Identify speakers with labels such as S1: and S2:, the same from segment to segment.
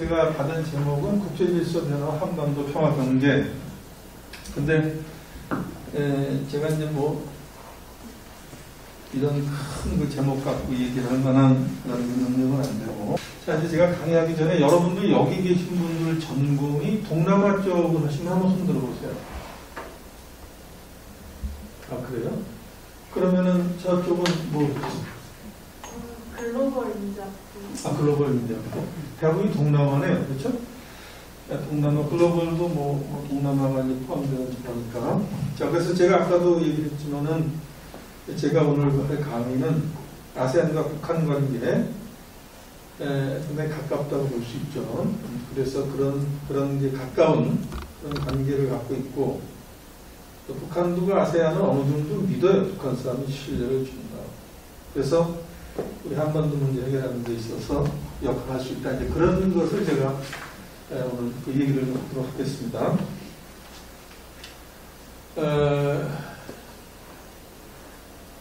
S1: 제가 받은 제목은 국제질서 변화 한반도 평화 경제. 근데 제가 이제 뭐 이런 큰 그 제목 갖고 얘기를 할 만한 그런 능력은 안 되고. 자, 이제 제가 강의하기 전에 여러분들 여기 계신 분들 전공이 동남아 쪽으로 하시면 한번 손 들어보세요. 아, 그래요? 그러면은 저쪽은 뭐?
S2: 글로벌 민주학부.
S1: 아, 글로벌 민주학부. 대부분이 동남아네요. 그렇죠? 동남아, 글로벌도 뭐 동남아가 이제 포함되는 거니까. 자, 그래서 제가 아까도 얘기했지만은 제가 오늘 할 강의는 아세안과 북한 관계에 상당히 가깝다고 볼 수 있죠. 그래서 그런 이제 가까운 그런 관계를 갖고 있고, 또 북한도 아세안을 어느 정도 믿어요. 북한 사람이 신뢰를 준다. 그래서 우리 한반도 문제 해결하는 데 있어서 역할할 수 있다. 이제 그런 것을 제가 오늘 그 얘기를 하도록 하겠습니다.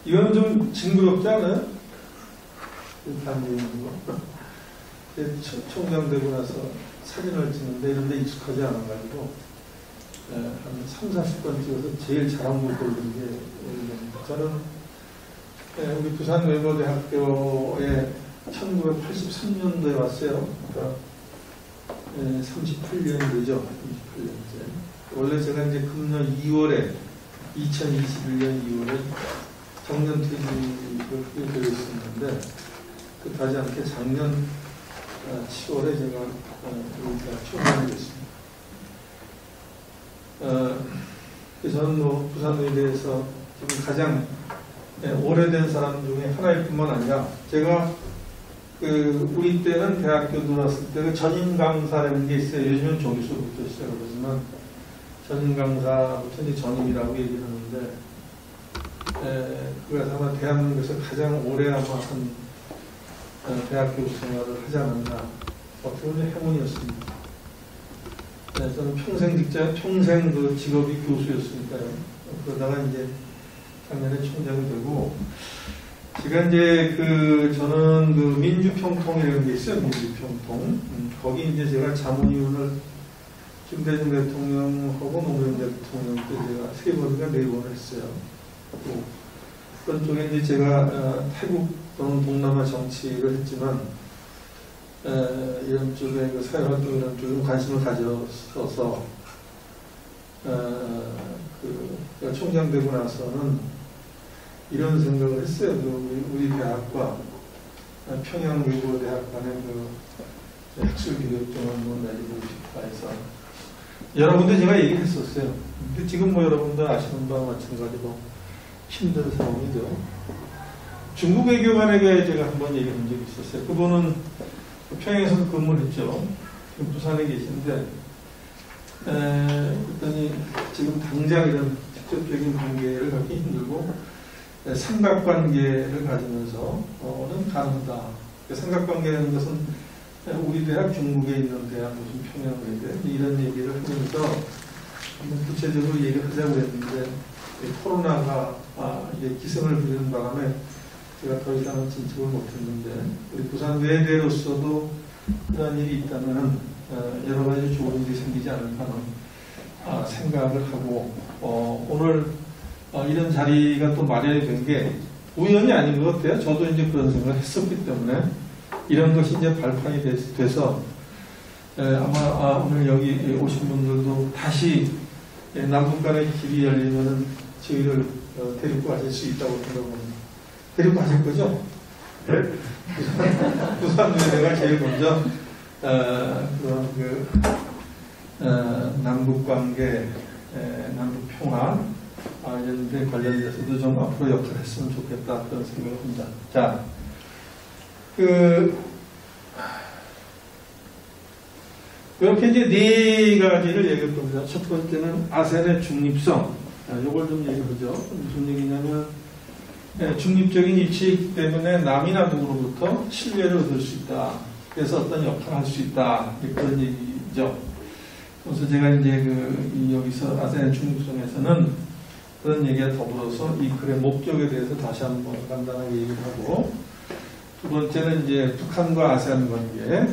S1: 이거는 좀 징그럽지 않아요? 총장 되고 나서 사진을 찍는데 이런 데 익숙하지 않아가지고 한 3, 40번 찍어서 제일 잘한 걸 고르는 게 저는 우리 부산외고대학교에 1983년도에 왔어요. 그러니까 38년 되죠. 38년째. 원래 제가 이제 금년 2월에 2021년 2월에 정년 퇴직을 되어 있었는데 뜻하지 않게 작년 7월에 제가 여기가 출마하게 됐습니다. 그래서 저는 뭐 부산의대에서 지금 가장 오래된 사람 중에 하나일 뿐만 아니라 제가 우리 때는 대학교 들어왔을 때 전임 강사라는 게 있어요. 요즘은 조교수부터 시작을 하지만 전임 강사부터 이제 전임이라고 얘기를 하는데 그래서 아마 대한민국에서 가장 오래 아마 한 대학교 생활을 하지 않았나 어떻게 보면 행운이었습니다. 저는 평생 그 직업이 교수였으니까요. 그러다가 이제 작년에 총장이 되고 제가 이제 저는 민주평통이라는 게 있어요. 민주평통. 거기 이제 제가 자문위원을 김대중 대통령하고 노무현 대통령 때 제가 3번인가 4번을 했어요. 또 그런 쪽에 이제 제가 태국 또는 동남아 정치를 했지만 이런 쪽에 사회활동 이런 쪽에 관심을 가졌어서 제가 총장 되고 나서는 이런 생각을 했어요. 우리 대학과 평양외고대학 간의 학술교육 좀 한번 내리고 싶다 해서 여러 군데 제가 얘기를 했었어요. 근데 지금 뭐 여러분들 아시는 바와 마찬가지로 힘든 상황이죠. 중국 외교관에게 제가 한번 얘기한 적이 있었어요. 그분은 평양에서도 근무를 했죠. 지금 부산에 계신데 그랬더니 지금 당장 이런 직접적인 관계를 갖기 힘들고 삼각관계를 가지면서는 가능하다. 삼각관계라는 것은 우리 대학, 중국에 있는 대학, 무슨 평양외대 이런 얘기를 하면서 구체적으로 얘기를 하자고 했는데 코로나가 이제 기승을 부리는 바람에 제가 더 이상은 진척을 못했는데 우리 부산 외대로서도 그런 일이 있다면 여러 가지 좋은 일이 생기지 않을까 하는 생각을 하고 오늘 이런 자리가 또 마련이 된 게 우연이 아닌 것 같아요. 저도 이제 그런 생각을 했었기 때문에 이런 것이 이제 발판이 돼서 아마 오늘 여기 오신 분들도 다시 남북 간의 길이 열리면은 저희를 데리고 가실 수 있다고 생각합니다. 데리고 가실 거죠? 네. 부산외대가 제일 먼저 그런 남북 관계, 남북 평화 이런 데 관련돼서도 좀 앞으로 역할을 했으면 좋겠다 그런 생각을 합니다. 자, 이렇게 이제 4가지를 얘기할 겁니다. 첫 번째는 아세안의 중립성. 이걸 좀 얘기하죠. 무슨 얘기냐면 중립적인 위치이기 때문에 남이나 누구로부터 신뢰를 얻을 수 있다. 그래서 어떤 역할을 할 수 있다. 그런 얘기죠. 그래서 제가 이제 여기서 아세안 중립성에서는 그런 얘기와 더불어서 이 글의 목적에 대해서 다시 한번 간단하게 얘기를 하고, 두 번째는 이제 북한과 아세안 관계.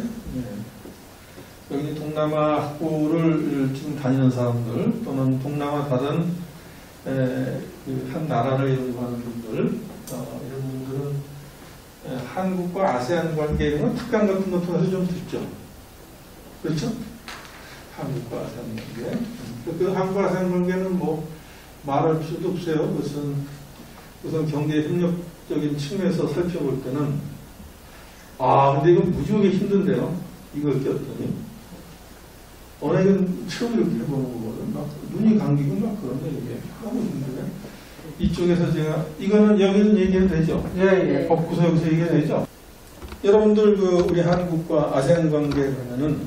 S1: 여기 동남아 학부를 지금 다니는 사람들 또는 동남아 다른 한 나라를 연구하는 분들 이런 분들은 한국과 아세안 관계 이런 건 특강 같은 거 통해서 좀 듣죠. 그렇죠? 한국과 아세안 관계. 그 한국과 아세안 관계는 뭐 말할 필요도 없어요. 우선 경제 협력적인 측면에서 살펴볼 때는 근데 이건 무지하게 힘든데요. 이걸 꼈더니 이건 처음 이렇게 해보는 거거든. 막 눈이 감기고 막 그런데 이게 하나도 힘드네. 이쪽에서 제가 이거는 여기서 얘기해도 되죠?
S2: 예.
S1: 엎고서 여기서 얘기해도 되죠? 여러분들 우리 한국과 아세안 관계 그러면은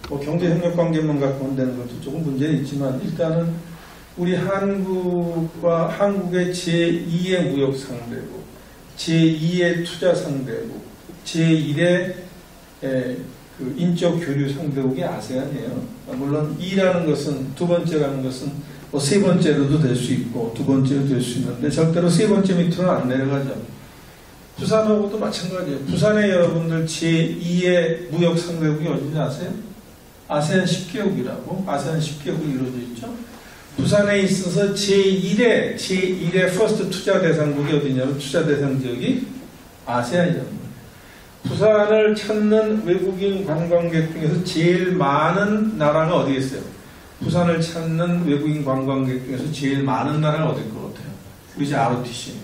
S1: 뭐 경제 협력 관계만 갖고 온다는 것도 조금 문제는 있지만 일단은 우리 한국과 한국의 제2의 무역 상대국, 제2의 투자 상대국, 제1의 그 인적 교류 상대국이 아세안이에요. 물론 2라는 것은 두 번째라는 것은 뭐 세 번째로도 될 수 있고 두 번째로 될 수 있는데 절대로 세 번째 밑으로는 안 내려가죠. 부산하고도 마찬가지예요. 부산에 여러분들 제2의 무역 상대국이 어딘지 아세요? 아세안 10개국이라고. 아세안 10개국이 이루어져 있죠. 부산에 있어서 제1의 퍼스트 투자 대상국이 어디냐면 투자 대상 지역이 아세안이잖아요. 부산을 찾는 외국인 관광객 중에서 제일 많은 나라가 어디에 있어요? 부산을 찾는 외국인 관광객 중에서 제일 많은 나라가 어딜 것 같아요? 그지 ROTC.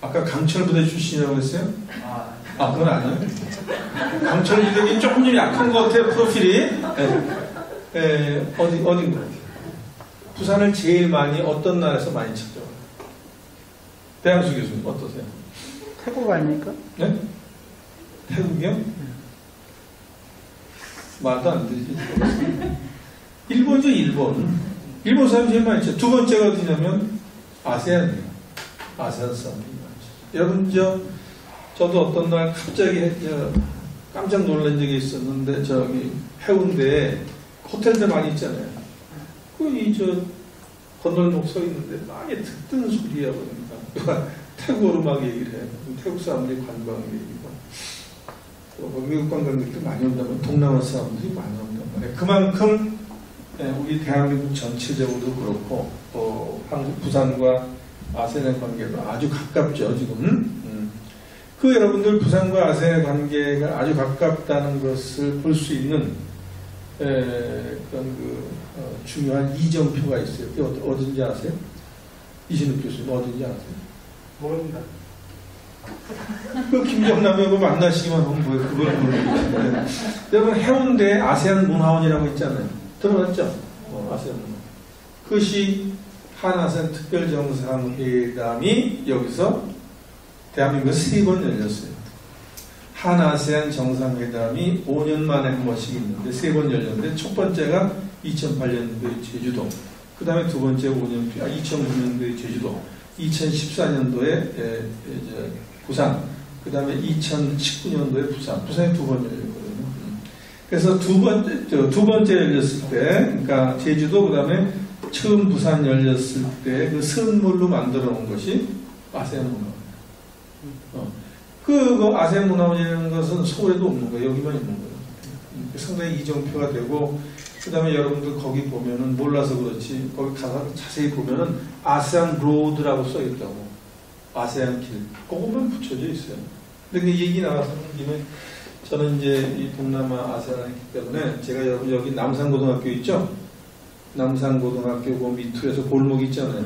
S1: 아까 강철부대 출신이라고 했어요? 그건 아니에요. 강철부대기 조금 좀 약한 것 같아요, 프로필이. 어딘 것 같아요? 부산을 제일 많이 어떤 나라에서 많이 찾아와요? 배양수 교수님 어떠세요?
S2: 태국 아닙니까?
S1: 네? 태국이요? 말도 안 되지. 일본이죠, 일본. 일본 사람이 제일 많이 있죠. 두 번째가 어디냐면 아세안이에요. 아세안 사람들이 많죠. 여러분, 저도 어떤 날 갑자기 깜짝 놀란 적이 있었는데, 해운대에 호텔들 많이 있잖아요. 건널목 서 있는데, 많이 듣던 소리야, 보니까. 태국어로 막 얘기를 해요. 태국 사람들이 관광 얘기고. 미국 관광객들 많이 온다면 동남아 사람들이 많이 온단 말이에요. 그만큼 우리 대한민국 전체적으로도 그렇고 또 한국 부산과 아세안 관계가 아주 가깝죠 지금. 여러분들 부산과 아세안 관계가 아주 가깝다는 것을 볼 수 있는 그런 중요한 이정표가 있어요. 어딘지 아세요? 이신욱 교수님 어딘지 아세요?
S2: 모릅니다.
S1: 김정남하고 만나시기만 하면 뭐예요? 그걸 모르겠는데. 여러분, 해운대 아세안 문화원이라고 있잖아요. 들어봤죠? 아세안 문화원. 그것이 한아세안 특별정상회담이 여기서 대한민국에서 3번 열렸어요. 한아세안 정상회담이 5년 만에 한 번씩 있는데 3번 열렸는데 첫 번째가 2008년도에 제주도, 그 다음에 두 번째 5년 뒤, 2009년도에 제주도, 2014년도에 부산, 그 다음에 2019년도에 부산에 두 번 열렸거든요. 그래서 두 번째 열렸을 때, 그러니까 제주도, 그 다음에 처음 부산 열렸을 때 그 선물로 만들어 놓은 것이 아세안 문화원. 그 아세안 문화원이라는 것은 서울에도 없는 거예요. 여기만 있는 거예요. 상당히 이정표가 되고, 그 다음에 여러분들 거기 보면은 몰라서 그렇지, 거기 가서 자세히 보면은 아세안 로드라고 써있다고. 아세안 길. 그것만 붙여져 있어요. 근데 그 얘기 나와서 김에 저는 이제 이 동남아 아세안을 했기 때문에 제가 여러분 여기 남산고등학교 있죠? 남산고등학교 그 밑으로서 골목 있잖아요.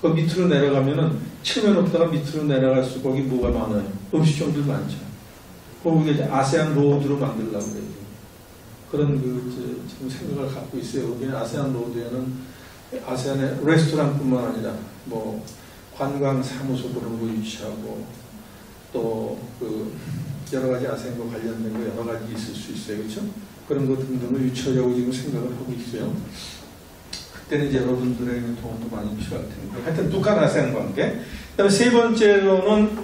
S1: 그 밑으로 내려가면은 처음에 없다가 밑으로 내려갈수록 거기 뭐가 많아요? 음식점들 많죠. 거기가 이제 아세안 로드로 만들려고 그래요. 그런 지금 생각을 갖고 있어요. 여기는 아세안 로드에는 아세안의 레스토랑뿐만 아니라 뭐 관광 사무소 그런 거 유치하고 또 여러 가지 아세안과 관련된 거 여러 가지 있을 수 있어요. 그렇죠? 그런 것 등등을 유치하려고 지금 생각을 하고 있어요. 그때는 이제 여러분들의 도움도 많이 필요할 텐데. 하여튼 북한 아세안 관계. 그다음에 세 번째로는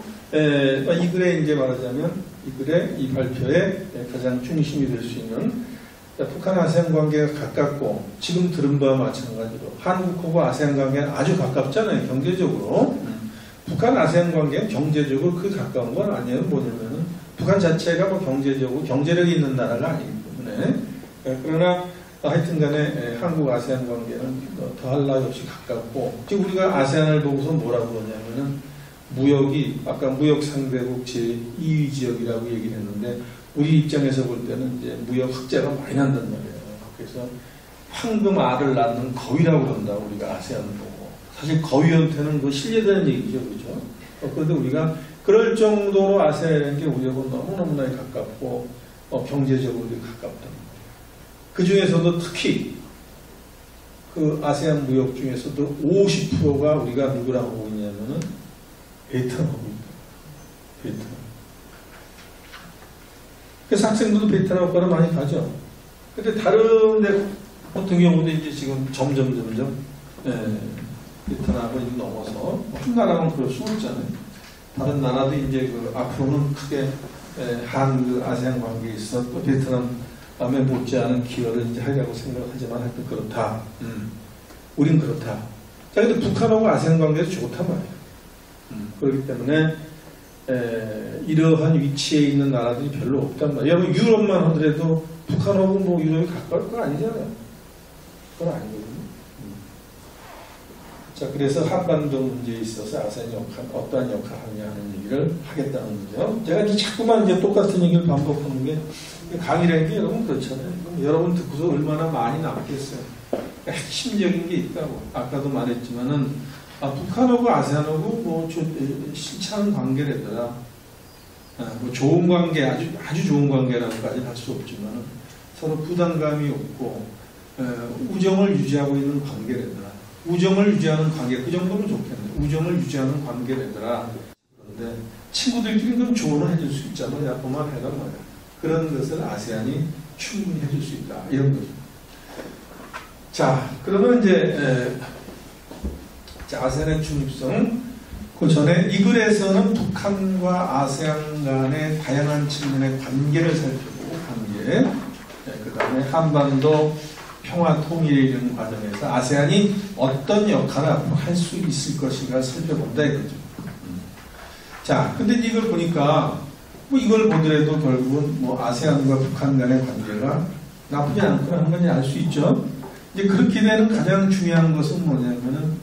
S1: 이 글에 이제 말하자면 이 글의 이 발표의 가장 중심이 될 수 있는 북한 아세안 관계가 가깝고 지금 들은 바와 마찬가지로 한국하고 아세안 관계는 아주 가깝잖아요. 경제적으로. 북한 아세안 관계는 경제적으로 그 가까운 건 아니에요. 뭐냐면은 북한 자체가 뭐 경제적으로 경제력이 있는 나라가 아니고 그러나 하여튼 간에 한국 아세안 관계는 더할 나위 없이 가깝고, 지금 우리가 아세안을 보고서 뭐라고 그러냐면은 무역이 아까 무역 상대국 제2위 지역이라고 얘기를 했는데, 우리 입장에서 볼 때는 이제 무역 흑자가 많이 난단 말이에요. 그래서 황금알을 낳는 거위라고 그런다, 우리가 아세안을 보고. 사실 거위한테는 그 실례되는 얘기죠, 그죠? 그런데 우리가 그럴 정도로 아세안이라는 게 우리하고 너무너무나 가깝고, 경제적으로 가깝다. 그 중에서도 특히 그 아세안 무역 중에서도 50%가 우리가 누구라고 보고 있냐면은 베트남하고 있다. 베트남. 그래서 학생들도 베트남 학과를 많이 가죠. 근데 다른 데 같은 경우도 이제 지금 점점 베트남을 넘어서 한 나라는 그럴 수 없잖아요. 다른 나라도 이제 그 앞으로는 크게 한국 아세안 관계에 있어 또 베트남에 못지않은 기여를 이제 하려고 생각하지만 하여튼 그렇다. 우린 그렇다. 자, 근데 북한하고 아세안 관계도 좋단 말이에요. 그렇기 때문에 이러한 위치에 있는 나라들이 별로 없단 말이에요. 여러분 유럽만 하더라도 북한하고 뭐 유럽이 가까울 거 아니잖아요. 그건 아니거든요. 자, 그래서 한반도 문제에 있어서 아세안이 어떠한 역할을 하느냐 하는 얘기를 하겠다는 거죠. 제가 이제 자꾸만 이제 똑같은 얘기를 반복하는 게 강의라는 게 여러분 그렇잖아요. 그럼 여러분 듣고서 얼마나 많이 남겠어요. 핵심적인 게 있다고. 아까도 말했지만은 북한하고 아세안하고 뭐 싫지않은 관계래더라. 뭐 좋은 관계, 아주 좋은 관계라고까지는 할 수 없지만 서로 부담감이 없고 우정을 유지하고 있는 관계래더라. 우정을 유지하는 관계, 그 정도면 좋겠네. 우정을 유지하는 관계래더라. 그런데 친구들끼리 그럼 조언을 해줄 수 있잖아. 야구만 해라 말이야. 그런 것을 아세안이 충분히 해줄 수 있다. 이런 거죠. 자, 그러면 이제 아세안의 중립성, 그 전에 이 글에서는 북한과 아세안 간의 다양한 측면의 관계를 살펴보고 관계, 그 다음에 한반도 평화 통일에 이르는 과정에서 아세안이 어떤 역할을 앞으로 할 수 있을 것인가 살펴본다 이거죠. 자, 근데 이걸 보니까 뭐 이걸 보더라도 결국은 뭐 아세안과 북한 간의 관계가 나쁘지 않구나 하는 건 알 수 있죠. 이제 그렇게 되는 가장 중요한 것은 뭐냐면은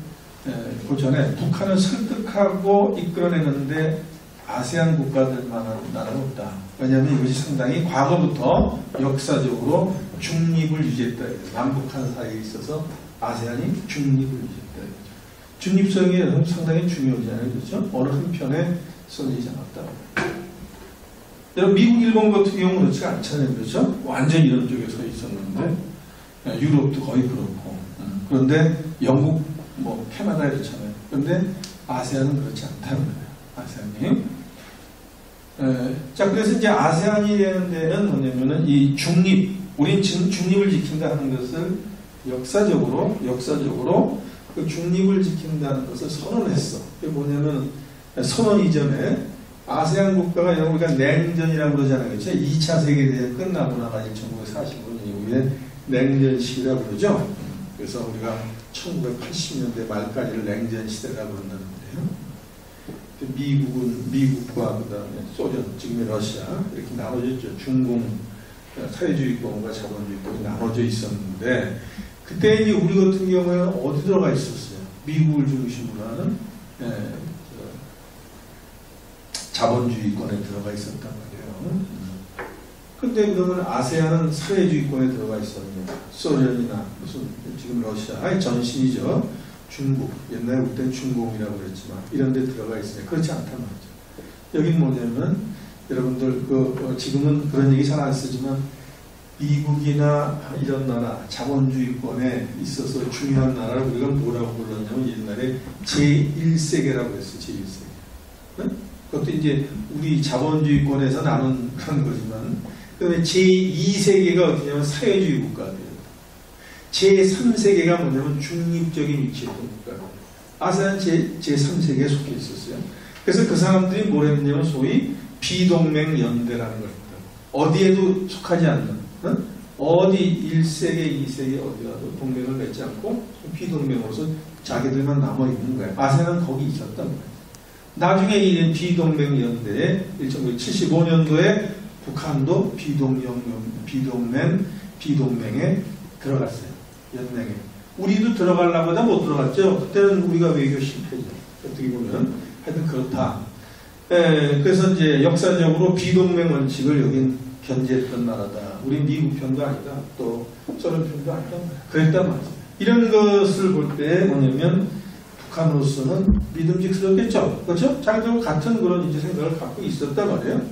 S1: 그 전에 북한을 설득하고 이끌어내는데 아세안 국가들만한 나라는 없다. 왜냐하면 이것이 상당히 과거부터 역사적으로 중립을 유지했다. 남북한 사이에 있어서 아세안이 중립을 유지했다. 중립성이 상당히 중요하잖아요. 그렇죠? 어느 한편에 쏠리지 않았다. 여러분 미국, 일본 같은 경우는 그렇지가 않잖아요. 그렇죠? 완전히 이런 쪽에서 있었는데 유럽도 거의 그렇고 그런데 영국, 뭐 캐나다 이렇잖아요. 그런데 아세안은 그렇지 않다는 거예요. 아세안이. 자, 그래서 이제 아세안이라는 데는 뭐냐면은 이 중립, 우린 지금 중립을 지킨다 하는 것을 역사적으로 그 중립을 지킨다는 것을 선언했어. 그게 뭐냐면 선언 이전에 아세안 국가가 우리가 냉전이라고 그러잖아요. 그렇죠? 2차 세계대전 끝나고 나가 1945년 이후에 냉전 시기라고 그러죠. 그래서 우리가 1980년대 말까지를 냉전 시대라고 그런다는 거예요. 미국과 그다음에 소련, 지금의 러시아 이렇게 나눠졌죠. 중공, 사회주의권과 자본주의권이 나눠져 있었는데 그때 이제 우리 같은 경우에는 어디 들어가 있었어요? 미국을 중심으로 하는 자본주의권에 들어가 있었단 말이에요. 근데 그러면 아세안은 사회주의권에 들어가 있었는데 소련이나 무슨 지금 러시아의 전신이죠. 중국, 옛날에 그때 중공이라고 그랬지만 이런 데 들어가 있으니 그렇지 않단 말이죠. 여긴 뭐냐면 여러분들 지금은 그런 얘기 잘 안 쓰지만 미국이나 이런 나라 자본주의권에 있어서 중요한 나라를 우리가 뭐라고 불렀냐면 옛날에 제1세계라고 했어요. 제1세계. 네? 그것도 이제 우리 자본주의권에서 나눈 그런 거지만 그다음에 제2세계가 어떻냐면 사회주의 국가들이에요. 제3세계가 뭐냐면 중립적인 위치에 있던 국가예요. 아세안 제3세계에 속해 있었어요. 그래서 그 사람들이 뭘 했냐면 소위 비동맹 연대라는 걸 했다. 어디에도 속하지 않는 어디 1세계, 2세계 어디라도 동맹을 맺지 않고 비동맹으로서 자기들만 남아있는 거예요. 아세안은 거기 있었단 말이에요. 나중에 이 비동맹 연대에 1975년도에 북한도 비동맹 비동맹에 들어갔어요. 연맹에. 우리도 들어가려고 하다 못 들어갔죠. 그때는 우리가 외교 실패죠. 어떻게 보면. 하여튼 그렇다. 그래서 이제 역사적으로 비동맹 원칙을 여긴 견지했던 나라다. 우리 미국 편도 아니다. 또 소련 편도 아니다. 그랬단 말이죠. 이런 것을 볼 때 뭐냐면 북한으로서는 믿음직스럽겠죠. 그렇죠? 자기들 같은 그런 이제 생각을 갖고 있었단 말이에요.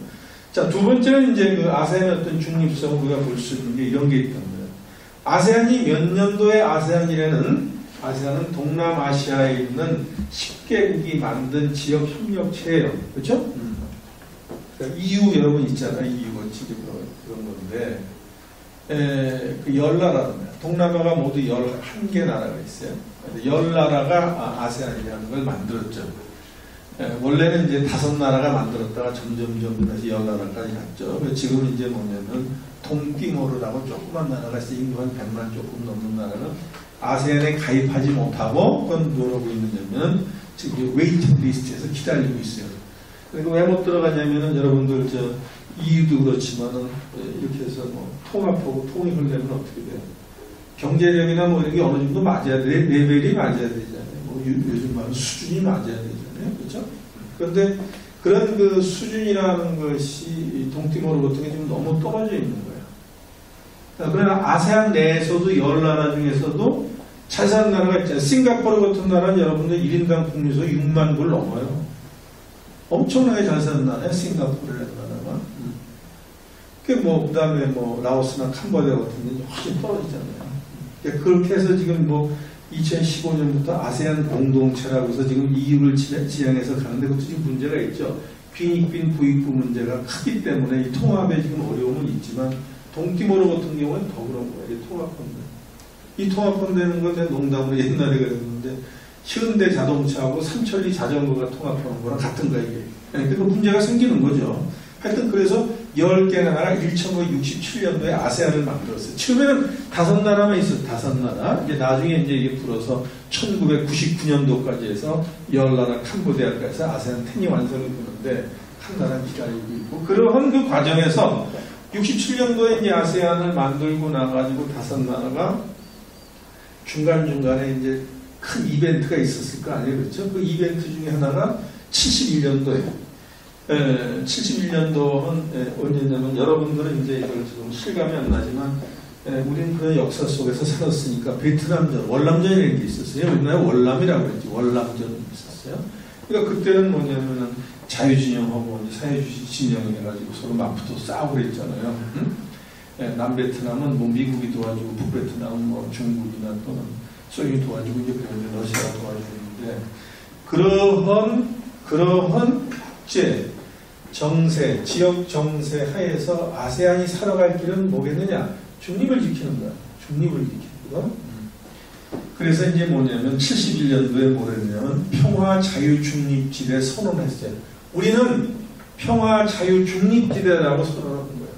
S1: 자, 두 번째는 이제 그 아세안의 어떤 중립성을 우리가 볼 수 있는 게 이런 게 있던 거예요. 아세안이 몇 년도에 아세안은 동남아시아에 있는 10개국이 만든 지역 협력체예요. 그렇죠? 그러니까 EU 여러분 있잖아요. EU 원칙이 그런 건데 그 10나라입니다. 동남아가 모두 11개 나라가 있어요. 10나라가 아세안이라는 걸 만들었죠. 원래는 이제 5나라가 만들었다가 점점 다시 10나라까지 갔죠. 지금 이제 뭐냐면 동띠모르라고 조그만 나라가 있어요. 인구 한 100만 조금 넘는 나라는 아세안에 가입하지 못하고 그건 뭐라고 있느냐면 지금 웨이팅 리스트에서 기다리고 있어요. 그리고 왜 못 들어가냐면은 여러분들 EU도 그렇지만은 이렇게 해서 뭐 통합하고 통일을 내면 어떻게 돼요? 경제력이나 뭐 이런 게 어느 정도 맞아야 돼. 레벨이 맞아야 되잖아요. 뭐 요즘 말은 수준이 맞아야 되잖아요. 그렇죠? 그런데 그런 그 수준이라는 것이 동티모르 같은 게 지금 너무 떨어져 있는 거예요. 그러나 아세안 내에서도 10나라 중에서도 잘 사는 나라가 있잖아요. 싱가포르 같은 나라는 여러분들 1인당 국민수 6만 불 넘어요. 엄청나게 잘 사는 나라예요. 싱가포르라는 나라가. 그 다음에 라오스나 캄보디아 같은 데는 훨씬 떨어지잖아요. 그렇게 해서 지금 2015년부터 아세안 공동체라고 해서 지금 EU를 지향해서 가는데 그것도 지금 문제가 있죠. 빈익빈 부익부 문제가 크기 때문에 이 통합에 지금 어려움은 있지만 동티모르 같은 경우는 더 그런 거예요. 이 통합펀드. 이 통합펀드는 건 내가 농담으로 옛날에 그랬는데 현대 자동차하고 삼천리 자전거가 통합하는 거랑 같은 거예요. 이게. 그러니까 그 문제가 생기는 거죠. 하여튼 그래서 10개 나라가 1967년도에 아세안을 만들었어요. 처음에는 5나라만 있었어요. 5나라. 이제 나중에 이게 불어서 1999년도까지 해서 10나라 캄보디아까지 해서 아세안 10이 완성이 되는데 한 나라 기다리고 있고 그런 그 과정에서 67년도에 이제 아세안을 만들고 나가지고 5나라가 중간중간에 이제 큰 이벤트가 있었을 거 아니에요. 그렇죠? 그 이벤트 중에 하나가 71년도에 71년도는 언제냐면 여러분들은 이제 이걸 지금 실감이 안 나지만 우리는 그런 역사 속에서 살았으니까 베트남전, 월남전이라는 게 있었어요. 우리나라에 월남이라고 그랬지. 월남전이 있었어요. 그러니까 그때는 뭐냐면은 자유진영하고 사회주의 해가지고 서로 맞붙어 싸우고 그랬잖아요. 남베트남은 미국이 도와주고 북베트남은 중국이나 또는 소련이 도와주고 이제 러시아가 도와주는데 그러한 국제 정세, 지역 정세 하에서 아세안이 살아갈 길은 뭐겠느냐? 중립을 지키는 거야. 중립을 지키는 거. 그래서 이제 뭐냐면 71년도에 뭐랬냐면 평화 자유 중립지대 선언했어요. 우리는 평화 자유 중립지대라고 선언하는 거예요.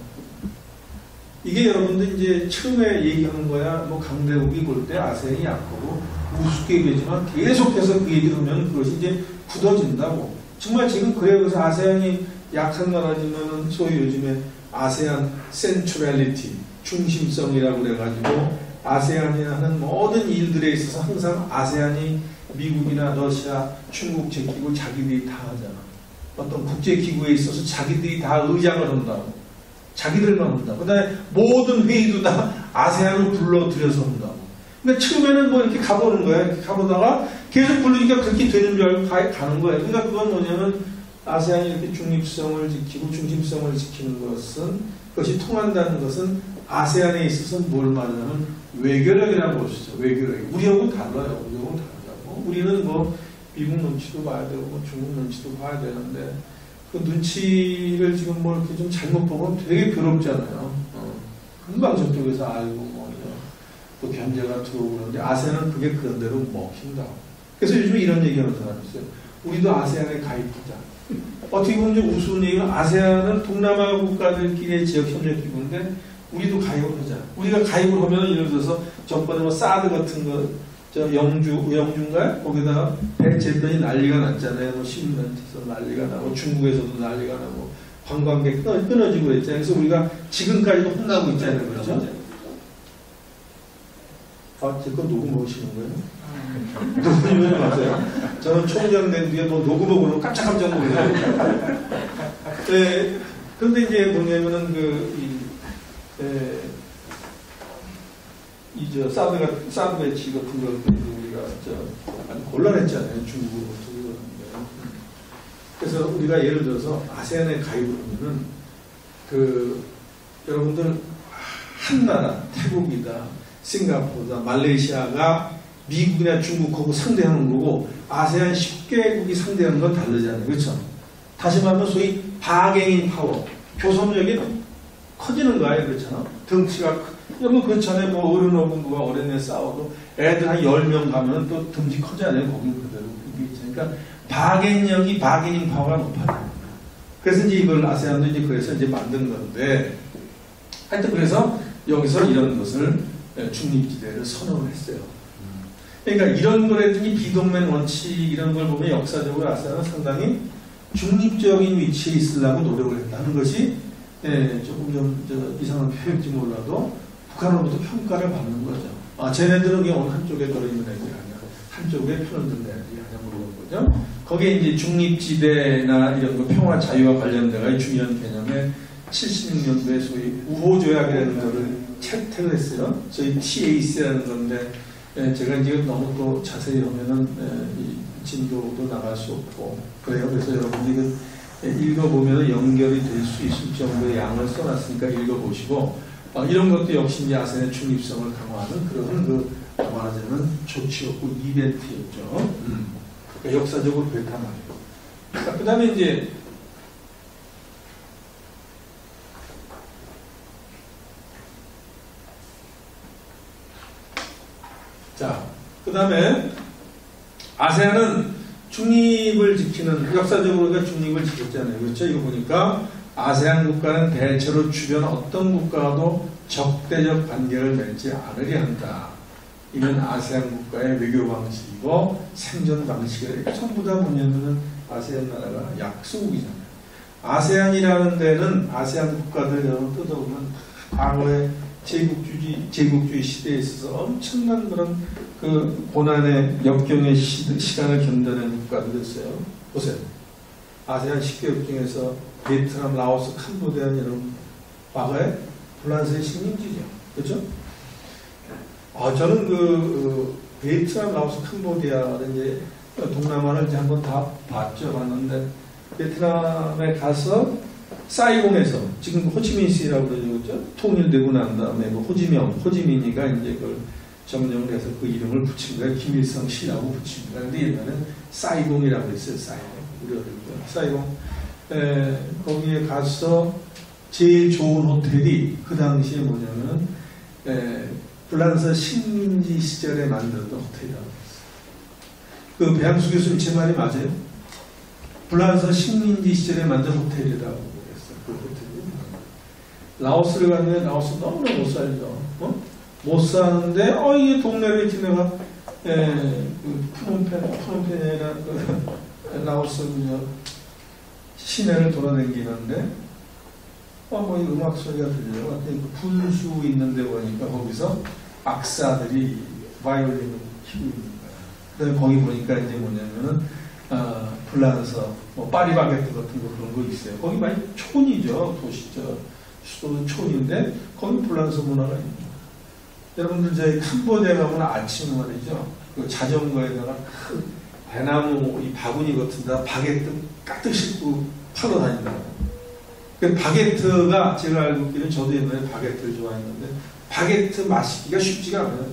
S1: 이게 여러분들 이제 처음에 얘기하는 거야. 강대국이 볼 때 아세안이 약하고 우습게 얘기하지만 계속해서 그 얘기를 하면 그것이 이제 굳어진다고. 정말 지금 그래요. 그래서 아세안이 약한 나라지만 소위 요즘에 아세안 센츄럴리티 중심성이라고 그래가지고 아세안이 하는 모든 일들에 있어서 항상 아세안이 미국이나 러시아, 중국 제끼고 자기들이 다 하잖아. 어떤 국제기구에 있어서 자기들이 다 의장을 한다고. 자기들만 한다고. 그 다음에 모든 회의도 다 아세안으로 불러들여서 한다고. 근데 처음에는 이렇게 가보는 거야. 이렇게 가보다가 계속 부르니까 그렇게 되는 줄 알고 가는 거예요. 그러니까 그건 뭐냐면 아세안이 이렇게 중립성을 지키고 중심성을 지키는 것은 그것이 통한다는 것은 아세안에 있어서 뭘 말하냐면 외교력이라고 볼 수 있어요. 외교력. 우리하고는 달라요. 우리하고는 다르다고. 우리는 미국 눈치도 봐야 되고 중국 눈치도 봐야 되는데 그 눈치를 지금 이렇게 좀 잘못 보면 되게 괴롭잖아요. 금방 저쪽에서 알고 또 견제가 들어오고 그러는데 아세안은 그게 그런 대로 먹힌다고. 그래서 요즘 이런 얘기하는 사람이 있어요. 우리도 아세안에 가입하자. 어떻게 보면 이제 우스운 얘기는 아세안은 동남아 국가들끼리의 지역협력기구인데 우리도 가입을 하자. 우리가 가입을 하면 예를 들어서 전번에 사드 같은 거 영주인가요? 거기다가 배치했더니 난리가 났잖아요. 시민단체에서 난리가 나고 중국에서도 난리가 나고 관광객 끊어지고 그랬잖아요. 그래서 우리가 지금까지도 혼나고 있잖아요. 그렇죠? 아, 제거 녹음 먹으시는 거예요? 녹음이면 맞아요. 저는 총장 된 뒤에 뭐 녹음하고 그러면 깜짝깜짝 놀라요. 네, 근데 이제 뭐냐면은 사드 배치 같은 거 우리가 많이 곤란했잖아요. 중국으로 어떻게 그러는데. 그래서 우리가 예를 들어서 아세안에 가입을 하면은 여러분들 한 나라, 태국이다, 싱가포르다, 말레이시아가 미국이나 중국하고 상대하는 거고 아세안 10개국이 상대하는 건 다르잖아요. 그렇죠? 다시 말하면 소위 바게닝 파워, 교섭력이 커지는 거예요. 그렇잖아. 덩치가 뭐 그렇잖아요. 뭐 어른하고 누가 어린애 싸워도 애들 한 10명 가면 또 덩치 커지잖아요. 거기 그대로. 그러니까 바게닝 파워가 높아요. 그래서 이제 이걸 아세안도 이제 그래서 이제 만든 건데 하여튼 그래서 여기서 이런 것을 중립지대를 선언을 했어요. 그러니까 이런 거라든지 비동맹 원칙 이런 걸 보면 역사적으로 아세안은 상당히 중립적인 위치에 있으려고 노력을 했다는 것이 조금 좀 이상한 표현일지 몰라도 북한으로부터 평가를 받는 거죠. 아, 쟤네들은 그냥 어느 한쪽에 들어있는 애들이 아니야. 한쪽에 편을 든 애들이 아니야. 물어본 거죠. 거기에 이제 중립지대나 이런 거 평화 자유와 관련된 중요한 개념에 76년도에 소위 우호조약이라는 거를 채택을 했어요. 저희 TAC라는 건데 제가 이제 너무 또 자세히 하면은 진도도 나갈 수 없고 그래요. 그래서 여러분들이 읽어보면 연결이 될 수 있을 정도의 양을 써놨으니까 읽어보시고 이런 것도 역시 이제 아세안의 중립성을 강화하는 그런 말하자면 조치였고 이벤트였죠. 그러니까 역사적으로 그렇단 말이에요. 그 다음에 이제 그 다음에 아세안은 중립을 지키는 역사적으로 우리가 중립을 지켰잖아요. 그렇죠? 이거 보니까 아세안 국가는 대체로 주변 어떤 국가와도 적대적 관계를 맺지 않으려 한다. 이는 아세안 국가의 외교 방식이고 생존 방식이에요. 전부 다 뭐냐면은 아세안 나라가 약소국이잖아요. 아세안이라는 데는 아세안 국가들 여러분 뜯어보면 과거에 제국주의 시대에 있어서 엄청난 그런 고난의 역경의 시간을 견뎌낸 국가들이었어요. 보세요. 아세안 10개국 중에서 베트남, 라오스, 캄보디아 이런 과거에 불란서의 식민지죠. 그렇죠? 저는 베트남, 라오스, 캄보디아를 이제 동남아를 이제 한번 다 봤는데 베트남에 가서 사이공에서 지금 호치민시라고 그러죠. 통일되고 난 다음에 호지민이가 이제 그걸 점령을 해서 그 이름을 붙인 거예요. 김일성 시라고 붙인 거예요. 근데 옛날에는 사이공이라고 했어요. 사이공. 거기에 가서 제일 좋은 호텔이 그 당시에 뭐냐면 불란서 식민지 시절에 만들었던 호텔이라고 했어요. 그 배양수 교수님 제 말이 맞아요? 불란서 식민지 시절에 만든 호텔이라고 했어요. 그 호텔이. 라오스를 가면 라오스 너무나 못 살죠. 못 사는데 이게 동네를 이렇게 내가 푸놈펜이나 라오스 시내를 돌아다니는데 뭐 음악 소리가 들려요. 분수 있는 데 보니까 거기서 악사들이 바이올린을 치고 있는 거야. 그다음에 거기 보니까 이제 뭐냐면은 불란서, 파리바게뜨 같은 거 그런 거 있어요. 거기 많이 촌이죠. 수도는 촌인데 거기 불란서 문화가 있는 거예요. 여러분들 저희 캄보디아 가면 아침 말이죠. 그 자전거에다가 큰 대나무 이 바구니 같은 데다 바게트 가득 싣고 팔러 다닌다고. 그 바게트가 제가 알고 있기는 저도 옛날에 바게트를 좋아했는데 바게트 마시기가 쉽지가 않아요.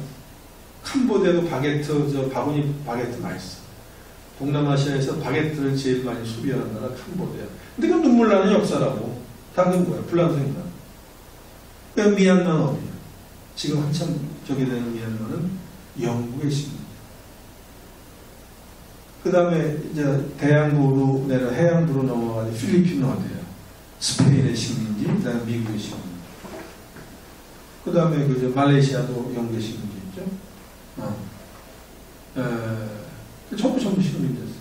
S1: 캄보디아도 바게트 바구니 바게트 맛있어. 동남아시아에서 바게트를 제일 많이 소비하는 나라 캄보디아. 근데 그 눈물 나는 역사라고. 다 그건 뭐야? 불란서입니다. 그 미얀마는 어디야? 지금 한참 저기 되는 미얀마는 영국의 식민지. 그 다음에 이제 대양부로 내려 해양부로 넘어가서 필리핀은 어디야? 스페인의 식민지, 그 다음에 미국의 식민지. 그 다음에 말레이시아도 영국의 식민지 있죠? 전부 식민지였어요.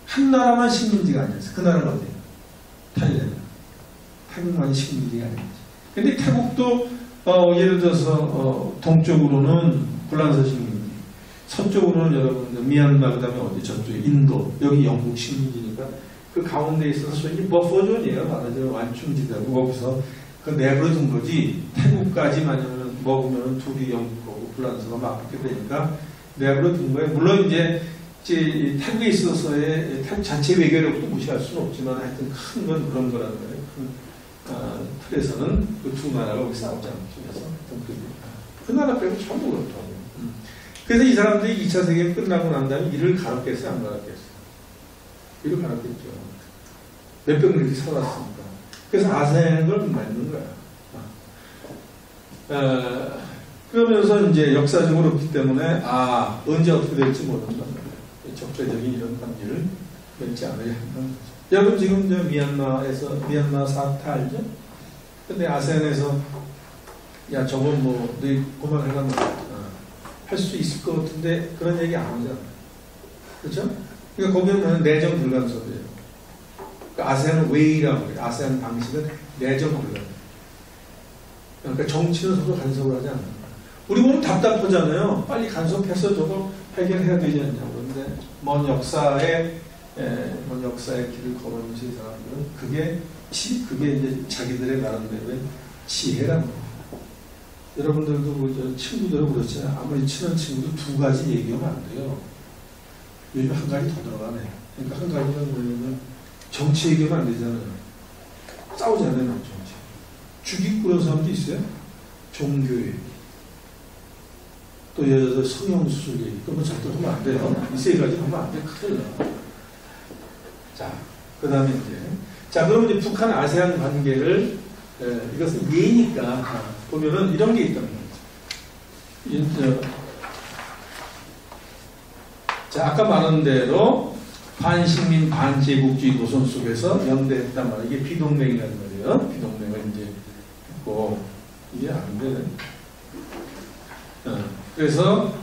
S1: 한 나라만 식민지가 아니었어요. 그 나라가 어디예요? 타일랜드. 태국만이 식민지가 아니었지. 근데 태국도 예를 들어서 동쪽으로는 불란서 식민지, 서쪽으로는 여러분들 미얀마, 그다음에 어디 저쪽에 인도, 여기 영국 식민지니까 그 가운데 있어서 소위 버퍼존이에요. 말하자면 완충지대고 거기서 그 내버려둔 거지. 태국까지 만약에 먹으면 둘이 영국하고 불란서가 맞붙게 되니까 내버려둔 거예요. 물론 이제 태국에 있어서의 태국 자체 외교력도 무시할 수는 없지만 하여튼 큰 건 그런 거라는 거예요. 큰 틀에서는 그 두 나라가 여기 싸우지 않기 위해서 그 나라 빼고 전부 그렇더라고요. 그래서 이 사람들이 2차 세계가 끝나고 난 다음에 이를 갈았겠어요? 안 갈았겠어요? 이를 갈았겠죠. 몇백 년이 살았으니까. 그래서 아세안을 만든 거야. 그러면서 이제 역사적으로 그렇기 때문에 언제 어떻게 될지 모른단 말이에요. 적대적인 이런 관계를 맺지 않아야 한다는 거죠. 여러분 지금 저 미얀마 사태 알죠? 근데 아세안에서 야 저건 뭐 너희 그만하려면 할 수 있을 것 같은데 그런 얘기 안 하잖아. 그렇죠? 그러니까 거기는 내정 불가능성이에요. 그러니까 아세안 웨이라고 해요. 아세안 방식은 내정 불가능. 그러니까 정치는 서로 간섭을 하지 않는 거예요. 우리 보면 답답하잖아요. 빨리 간섭해서 저거 해결해야 되지 않냐고. 그런데 먼 역사의 길을 걸어오면서 이 사람들은 그게 이제 자기들의 나름대로의 지혜라는 거예요. 여러분들도 친구들은 그렇잖아요. 아무리 친한 친구도 두 가지 얘기하면 안 돼요. 요즘 한 가지 더 들어가네. 그러니까 한 가지는 뭐냐면 정치 얘기하면 안 되잖아요. 싸우잖아요, 정치. 죽이 그런 사람도 있어요. 종교 얘기. 또 예를 들어 성형수술 얘기. 그런 거 절대 하면 안 돼요. 이 세 가지 하면 안 돼. 큰일 나. 자, 그 다음에 이제. 자, 그럼 이제 북한 아세안 관계를, 이것은 예니까, 보면은 이런 게 있다는 거죠. 자, 아까 말한 대로 반식민, 반제국주의 노선 속에서 연대했단 말이에요. 이게 비동맹이라는 말이에요. 비동맹을 이제 했고, 이게 안 되네. 그래서,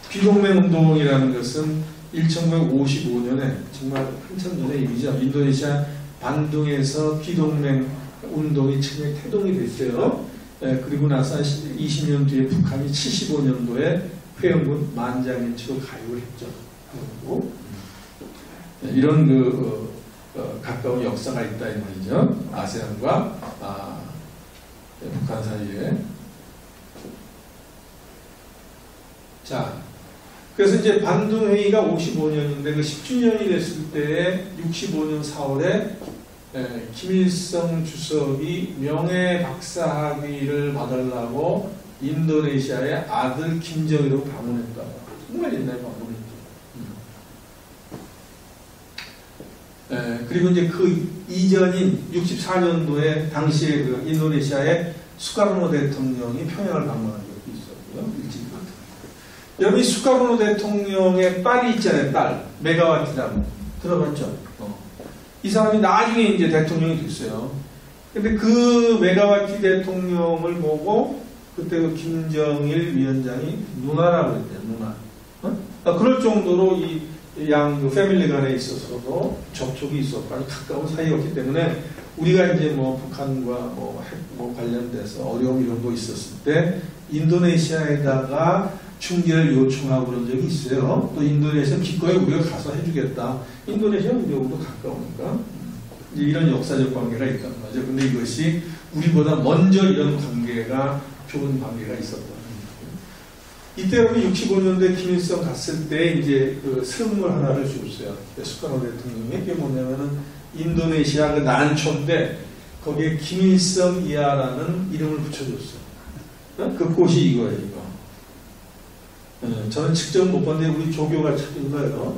S1: 비동맹 운동이라는 것은 1955년에 정말 한참 전의 일이죠. 인도네시아 반둥에서 비동맹 운동이 처음에 태동이 됐어요. 그리고 나서 20년 뒤에 북한이 75년도에 회원군 만장일치로 가입을 했죠. 그리고 이런 가까운 역사가 있다 이 말이죠. 아세안과 북한 사이에. 자, 그래서 이제 반둥회의가 55년인데 그 10주년이 됐을 때에 65년 4월에 김일성 주석이 명예 박사학위를 받으려고 인도네시아의 아들 김정일을 방문했다고. 정말 옛날에 방문했죠. 그리고 이제 그 이전인 64년도에 당시에 그 인도네시아의 수카르노 대통령이 평양을 방문한 적도 있었고요. 일찍. 여러분, 수카르노 대통령의 딸이 있잖아요, 딸. 메가와티라고. 들어봤죠? 이 사람이 나중에 이제 대통령이 됐어요. 근데 그 메가와티 대통령을 보고, 그때 그 김정일 위원장이 누나라고 그랬대요, 누나. 그럴 정도로 이 양 패밀리 간에 있어서도 접촉이 있었고, 아주 가까운 사이였기 때문에, 우리가 이제 뭐 북한과 핵 관련돼서 어려움 이런 거 있었을 때, 인도네시아에다가 중재를 요청하고 그런 적이 있어요. 또 인도네시아 기꺼이 우리가 가서 해주겠다. 인도네시아 우리하고도 가까우니까. 이제 이런 역사적 관계가 있다는 거죠. 근데 이것이 우리보다 먼저 이런 관계가, 좋은 관계가 있었던 거예요. 이때 여러분 65년도에 김일성 갔을 때 이제 그 선물 하나를 줬어요. 수카르노 대통령이. 이게 뭐냐면은 인도네시아 그 난초인데 거기에 김일성 이하라는 이름을 붙여줬어요. 그 꽃이 이거예요, 이거. 저는 직접 못 봤는데 우리 조교가 찾은 거예요.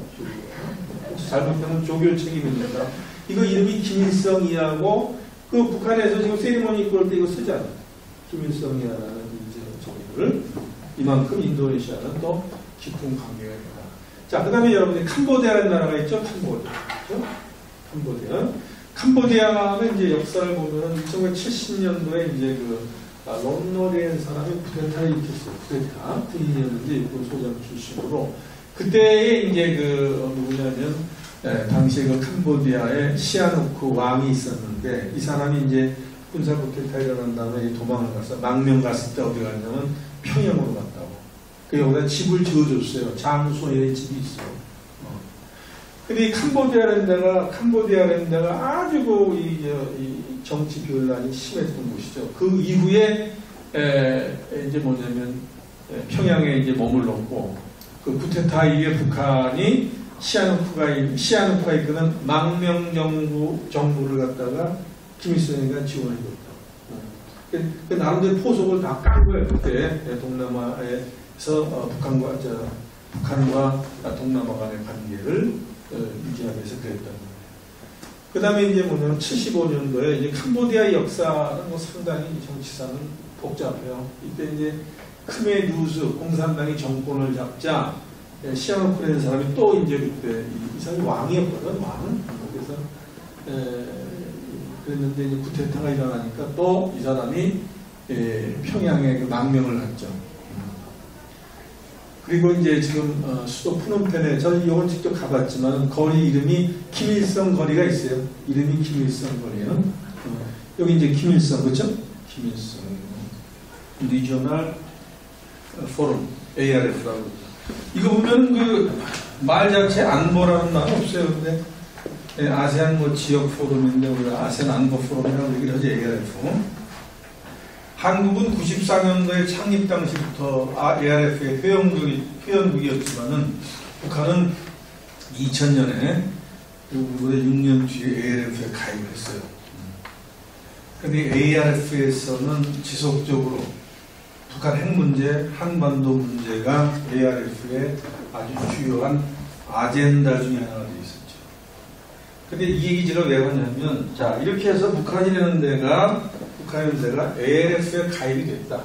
S1: 잘못하면 조교 책임입니다. 이거 이름이 김일성이하고 그 북한에서 지금 세리머니 입고 올 때 이거 쓰잖아. 김일성이라는 이제 저기를 이만큼 인도네시아는 또 깊은 관계가 있다. 자, 그 다음에 여러분이 캄보디아라는 나라가 있죠. 캄보디아. 그렇죠? 캄보디아는 이제 역사를 보면은 1970년도에 이제 롬노리엔 사람이 쿠데타를 일으켰어요. 쿠데타. 군인이었는데 일본 소장 출신으로. 그때에 이제 누구냐면, 당시에 캄보디아에 시아누크 왕이 있었는데, 이 사람이 이제 군사 쿠데타 일어난 다음에 도망을 갔어. 망명 갔을 때 어디 갔냐면 평양으로 갔다고. 그 여기다 집을 지어줬어요. 장소에 집이 있어. 근데 이 캄보디아라는 데가 아주 이 정치 변란이 심했던 곳이죠. 그 이후에 이제 뭐냐면 평양에 이제 머물렀고, 그 쿠데타 이후에 북한이 시아누쿠가 이끄는 망명 정부를 갖다가 김일성이가 지원해줬다. 그 나름대로 포석을 다 깐 거예요. 그때 동남아에서 북한과 동남아 간의 관계를 유지하기 위해서 그랬던 거예요. 그 다음에 이제 뭐냐면 75년도에 이제 캄보디아 역사는 뭐 상당히 정치사는 복잡해요. 이때 이제 크메 누스 공산당이 정권을 잡자 시아누쿠라는 사람이 또 이제 그때 이 사람이 왕이었거든, 왕은. 그래서 그랬는데 이제 쿠데타가 일어나니까 또 이 사람이 평양에 그 망명을 갔죠. 그리고 이제 지금 수도 푸놈펜에 저는 이건 직접 가봤지만 거리 이름이 김일성 거리가 있어요. 이름이 김일성 거리예요. 여기 이제 김일성, 그렇죠? 김일성 리저널 포럼 ARF라고. 이거 보면 그 말 자체 안보라는 말은 없어요. 근데 아세안 뭐 지역 포럼인데 우리가 아세안 안보 포럼이라고 얘기를 하죠. ARF. 한국은 94년도에 창립 당시부터 ARF의 회원국이었지만은 북한은 2000년에 우리보다 6년 뒤에 ARF에 가입을 했어요. 그런데 ARF에서는 지속적으로 북한 핵 문제, 한반도 문제가 ARF의 아주 주요한 아젠다 중에 하나가 되어 있었죠. 근데 이 얘기 제가 왜 하냐면, 자, 이렇게 해서 북한이라는 데가 ARF에 가입이 됐다.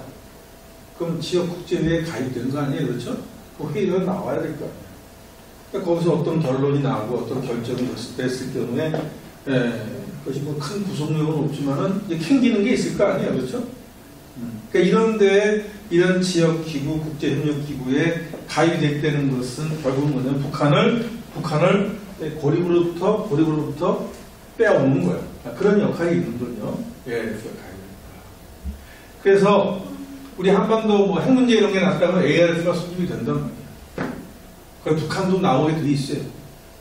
S1: 그럼 지역국제회의에 가입된 거 아니에요? 그렇죠? 그 회의가 나와야 될 거 아니에요. 그러니까 거기서 어떤 결론이 나고 어떤 결정이 됐을 경우에, 그것이 뭐 큰 구속력은 없지만은 이제 캥기는 게 있을 거 아니에요? 그렇죠? 그러니까 이런 이런 지역기구, 국제협력기구에 가입이 됐다는 것은 결국 뭐냐면 북한을 고립으로부터 빼앗는 거예요. 그런 역할이 있는군요. ARF가 가입됐다. 그래서 우리 한반도 뭐 핵 문제 이런 게 났다면 ARF가 수립이 된단 말이에요. 그래서 북한도 나오게 돼 있어요.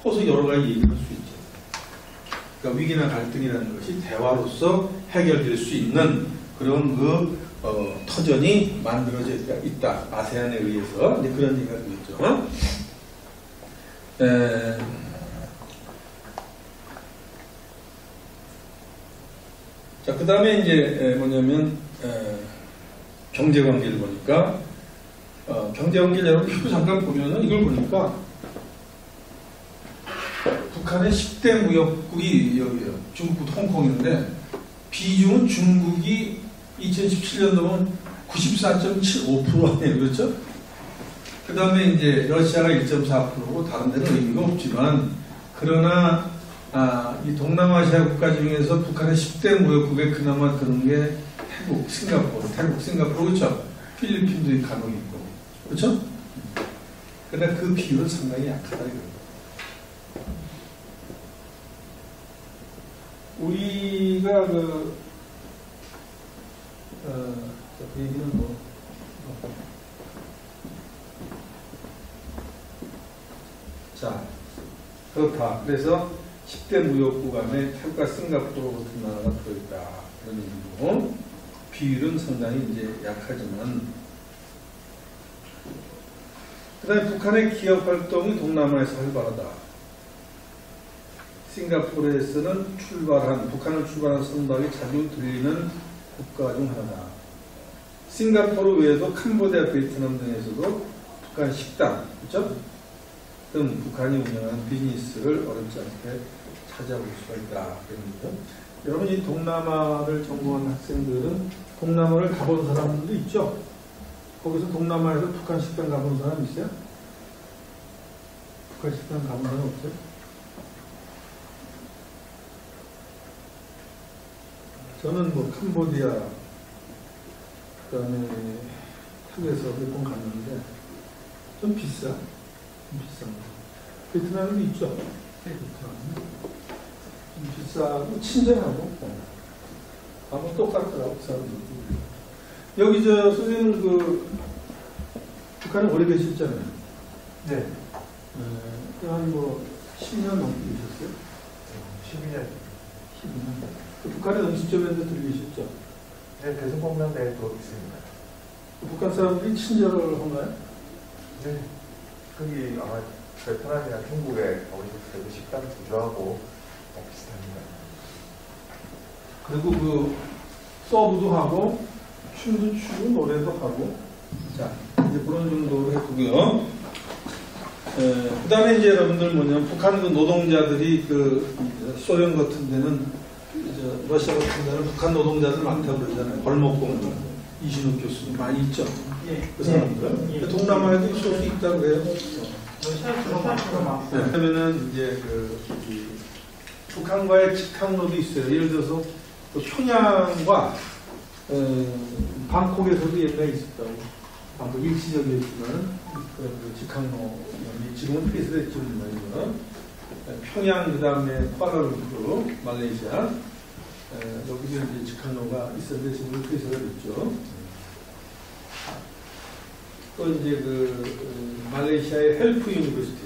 S1: 거기서 여러 가지 얘기할 수 있죠. 그러니까 위기나 갈등이라는 것이 대화로서 해결될 수 있는 그런 터전이 만들어져 있다. 아세안에 의해서 이제 그런 얘기가 되겠죠. 자, 그 다음에 이제 뭐냐면 경제관계를 보니까 경제관계를 여러분 표도 잠깐 보면은 이걸 보니까 북한의 10대 무역국이 여기에요. 중국도 홍콩인데 비중은 중국이 2017년도면 94.75% 아니에요. 그렇죠? 그 다음에 이제 러시아가 1.4%고 다른 데는 의미가 없지만, 그러나 이 동남아시아 국가 중에서 북한의 10대 무역국에 그나마 그런 게 태국, 싱가포르, 그렇죠? 필리핀도 간혹 있고, 그렇죠? 그러나 그 비율은 상당히 약하다 이거예요. 우리가 그 얘기는 뭐 자, 그렇다. 그래서 10대 무역국 안에 태국과 싱가포르 같은 나라가 들어있다. 그런 얘기고, 비율은 상당히 이제 약하지만, 그 다음에 북한의 기업 활동이 동남아에서 활발하다. 싱가포르에서는 북한을 출발한 선박이 자주 들리는 국가 중 하나다. 싱가포르 외에도 캄보디아, 베트남 등에서도 북한 식당, 그렇죠? 등 북한이 운영하는 비즈니스를 어렵지 않게 찾아볼 수가 있다. 여러분, 이 동남아를 전공한 학생들은 동남아를 가본 사람들도 있죠? 거기서 동남아에서 북한 식당 가본 사람 있어요? 북한 식당 가본 사람 없어요? 저는 뭐 캄보디아, 그 다음에 태국에서 몇 번 갔는데 좀 비싼 거. 베트남에도 있죠. 베트남 좀 비싸고 친절하고. 아마 똑같더라고, 그 사람들도. 여기 선생님은 북한에 오래 계셨잖아요.
S2: 네.
S1: 한 10년 넘게 계셨어요?
S2: 12년.
S1: 12년. 북한에 음식점에도 들리셨죠?
S2: 네, 대승공단대에도 있습니다.
S1: 북한 사람들이 친절을 한가요?
S2: 네. 거기 아마 베트남이나 중국에 가보셨을 때 식당 구조하고 비슷합니다.
S1: 그리고 서브도 하고, 춤도 추고, 노래도 하고. 자, 이제 그런 정도로 해두고요. 그 다음에 이제 여러분들 북한 노동자들이 소련 같은 데는, 러시아 같은 데는 북한 노동자들 많다고 그러잖아요. 벌목공원. 이신욱 교수님 많이 있죠. 그 사람들. 동남아에도 있을 수 있다고 그래요. 그러면은 이제 북한과의 직항로도 있어요. 예를 들어서 평양과 방콕에서도 옛날에 있었다고. 방콕 일시적이었지만 직항로 지금은 폐쇄됐죠. 평양 그다음에 쿠알라룸푸르 말레이시아 여기도 이제 직항로가 있었는데 지금 폐쇄가 됐죠. 또 이제 말레이시아의 헬프 유니버시티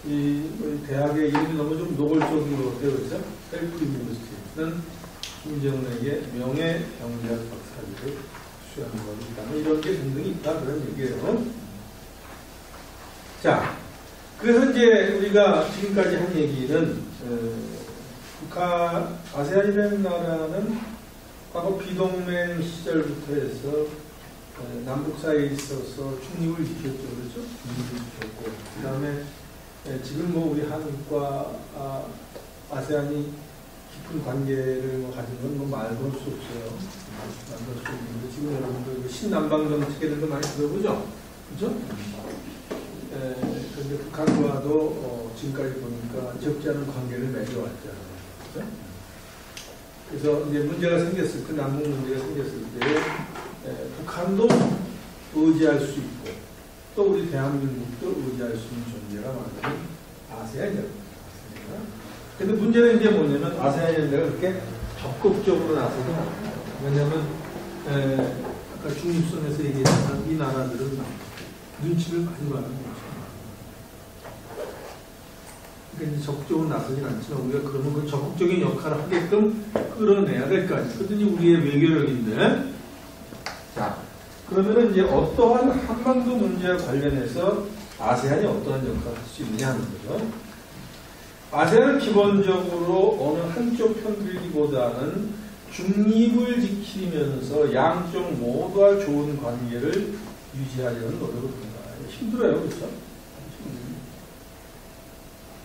S1: 이 대학의 이름이 너무 좀 노골적으로 되어 있죠. 헬프 유니버시티는 김정은에게 명예 경제학 박사학위를 수여하는 겁니다. 이런 게 등등이 있다 그런 얘기예요. 자, 그래서 이제 우리가 지금까지 한 얘기는 북한 아세안이라는 나라는 과거 비동맹 시절부터 해서 남북 사이에 있어서 중립을 지켰죠, 그렇죠? 중립을 지켰고 그 다음에 지금 우리 한국과 아세안이 깊은 관계를 가진 건 말할 수 없어요. 말할 수 없는데 지금 여러분들 신남방 정책에도 많이 들어보죠, 그렇죠? 그런데 북한과도 지금까지 보니까 적지 않은 관계를 맺어왔잖아요. 그렇죠? 그래서 이제 문제가 생겼을 때, 남북 문제가 생겼을 때, 북한도 의지할 수 있고, 또 우리 대한민국도 의지할 수 있는 존재가 많은 아세안이라고 합니다. 근데 문제는 이제 뭐냐면, 아세안이라는 그렇게 적극적으로 나서지 않아요. 왜냐면, 아까 중립선에서 얘기했던 이 나라들은 눈치를 많이 봐는 거죠. 그러니까 이제 적극적으로 나서진 않지만 우리가 그러면 그 적극적인 역할을 하게끔 끌어내야 될 거 아니에요. 그랬더니 우리의 외교력인데, 자, 그러면은 이제 어떠한 한반도 문제와 관련해서 아세안이 어떠한 역할을 할 수 있느냐 하는 거죠. 아세안은 기본적으로 어느 한쪽 편들기보다는 중립을 지키면서 양쪽 모두와 좋은 관계를 유지하려는 노력을 합니다. 힘들어요, 그렇죠?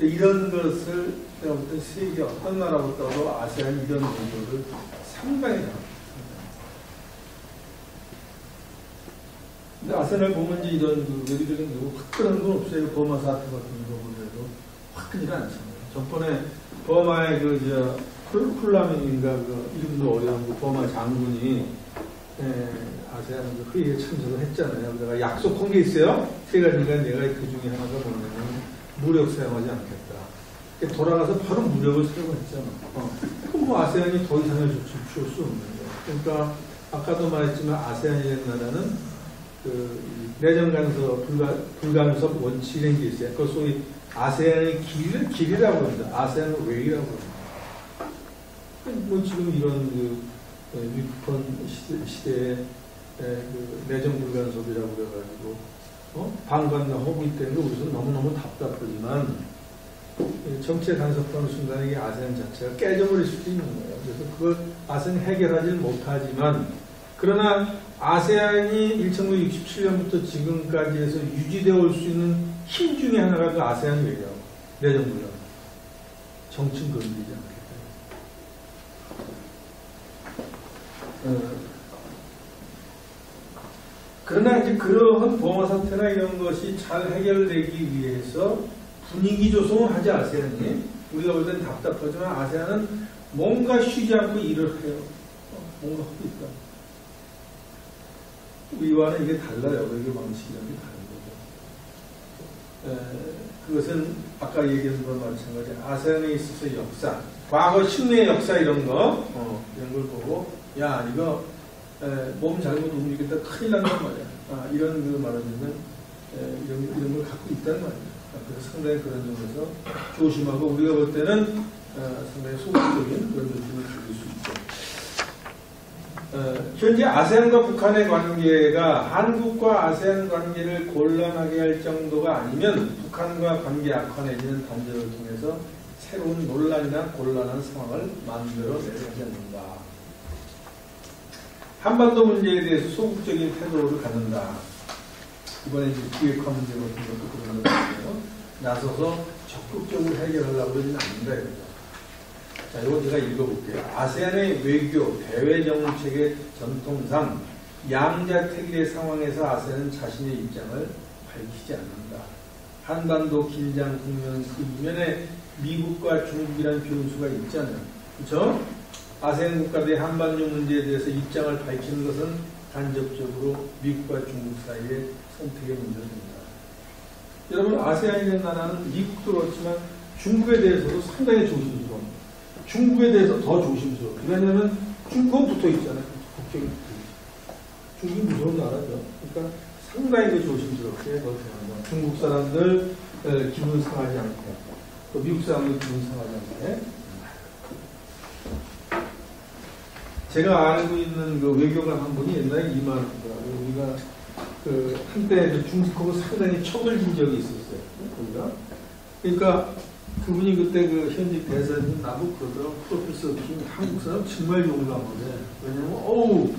S1: 이런 것을 내가 볼 때 세계 어떤 나라보다도 아세안이 이런 정도를 상당히 잘합니다. 근데 아세안을 보면 이제 이런 외교적인 화끈한 건 없어요. 버마 사태 같은 거 보더라도 화끈하지 않잖아요. 전번에 버마의 쿨라민인가 이름도 어려운 버마 장군이 아세안 회의에 참석을 했잖아요. 내가 약속한 게 있어요. 세 가지가 내가 그 중에 하나가 뭐냐면 무력 사용하지 않겠다. 돌아가서 바로 무력을 사용했잖아. 그럼 아세안이 더 이상의 조치를 취할 수 없는 거예요. 그러니까 아까도 말했지만 아세안이라는 나라는 내정 간섭, 불간섭 원칙이라는 게 있어요. 그걸 소위 아세안의 길이라고 합니다. 아세안 웨이라고 합니다. 지금 이런 위권 시대에 내정 불간섭이라고 그래가지고 방관과 호불 때문에 우리는 너무너무 답답하지만 정치에 간섭하는 순간에 이게 아세안 자체가 깨져버릴 수도 있는 거예요. 그래서 그걸 아세안이 해결하지 못하지만 그러나 아세안이 1967년부터 지금까지 해서 유지되어 올 수 있는 힘 중에 하나가 그 아세안 외교하고 내정 불간 정치는 건드리지 않겠다. 그러나 이제 그러한 버마 사태나 이런 것이 잘 해결되기 위해서 분위기 조성을 하지 아세안이. 우리가 볼 때는 답답하지만 아세안은 뭔가 쉬지 않고 일을 해요. 뭔가 하고 있다. 우리와는 이게 달라요. 외교 방식이라는 게 다른 거죠. 그것은 아까 얘기한 거와 마찬가지 아세안에 있어서 역사, 과거 식민의 역사 이런 거 이런 걸 보고 야 이거 몸 잘못 움직이다 큰일 난단 말이야. 이런 거 말하자면 이런 걸 갖고 있다는 말이야. 그래서 상당히 그런 점에서 조심하고 우리가 볼 때는 상당히 소극적인 그런 느낌을 가질 수 있죠. 현재 아세안과 북한의 관계가 한국과 아세안 관계를 곤란하게 할 정도가 아니면 북한과 관계 악화 내지는 단절을 통해서 새로운 논란이나 곤란한 상황을 만들어내지 않는다. 한반도 문제에 대해서 소극적인 태도를 갖는다. 이번에 이제 비핵화 문제 같은 것도 그런 거거든요. 나서서 적극적으로 해결하려고 그러지는 않는다 이거죠. 자, 이거 제가 읽어볼게요. 아세안의 외교, 대외 정책의 전통상 양자택일의 상황에서 아세안은 자신의 입장을 밝히지 않는다. 한반도 긴장 국면 그 이면에 미국과 중국이라는 변수가 있잖아요. 그렇죠? 아세안 국가들의 한반도 문제에 대해서 입장을 밝히는 것은 간접적으로 미국과 중국 사이의 선택의 문제가 됩니다. 여러분, 아세안이라는 나라는 미국도 그렇지만 중국에 대해서도 상당히 조심스러워요. 중국에 대해서 더 조심스러워요. 왜냐하면 중국은 붙어 있잖아요. 국경이 중국이 무서운 나라죠. 그러니까 상당히 조심스럽게 더 대한다. 중국 사람들 기분 상하지 않고 또 미국 사람들 기분 상하지 않게. 제가 알고 있는 그 외교관 한 분이 옛날에 이 말을 하더라고요. 우리가 그 한때 중국하고 상당히 척을 진 적이 있었어요. 우리가. 그러니까 그분이 그때 그 현직 대사님 나보고 그러더라고. 프로페서 김 한국 사람 정말 용감하네. 왜냐면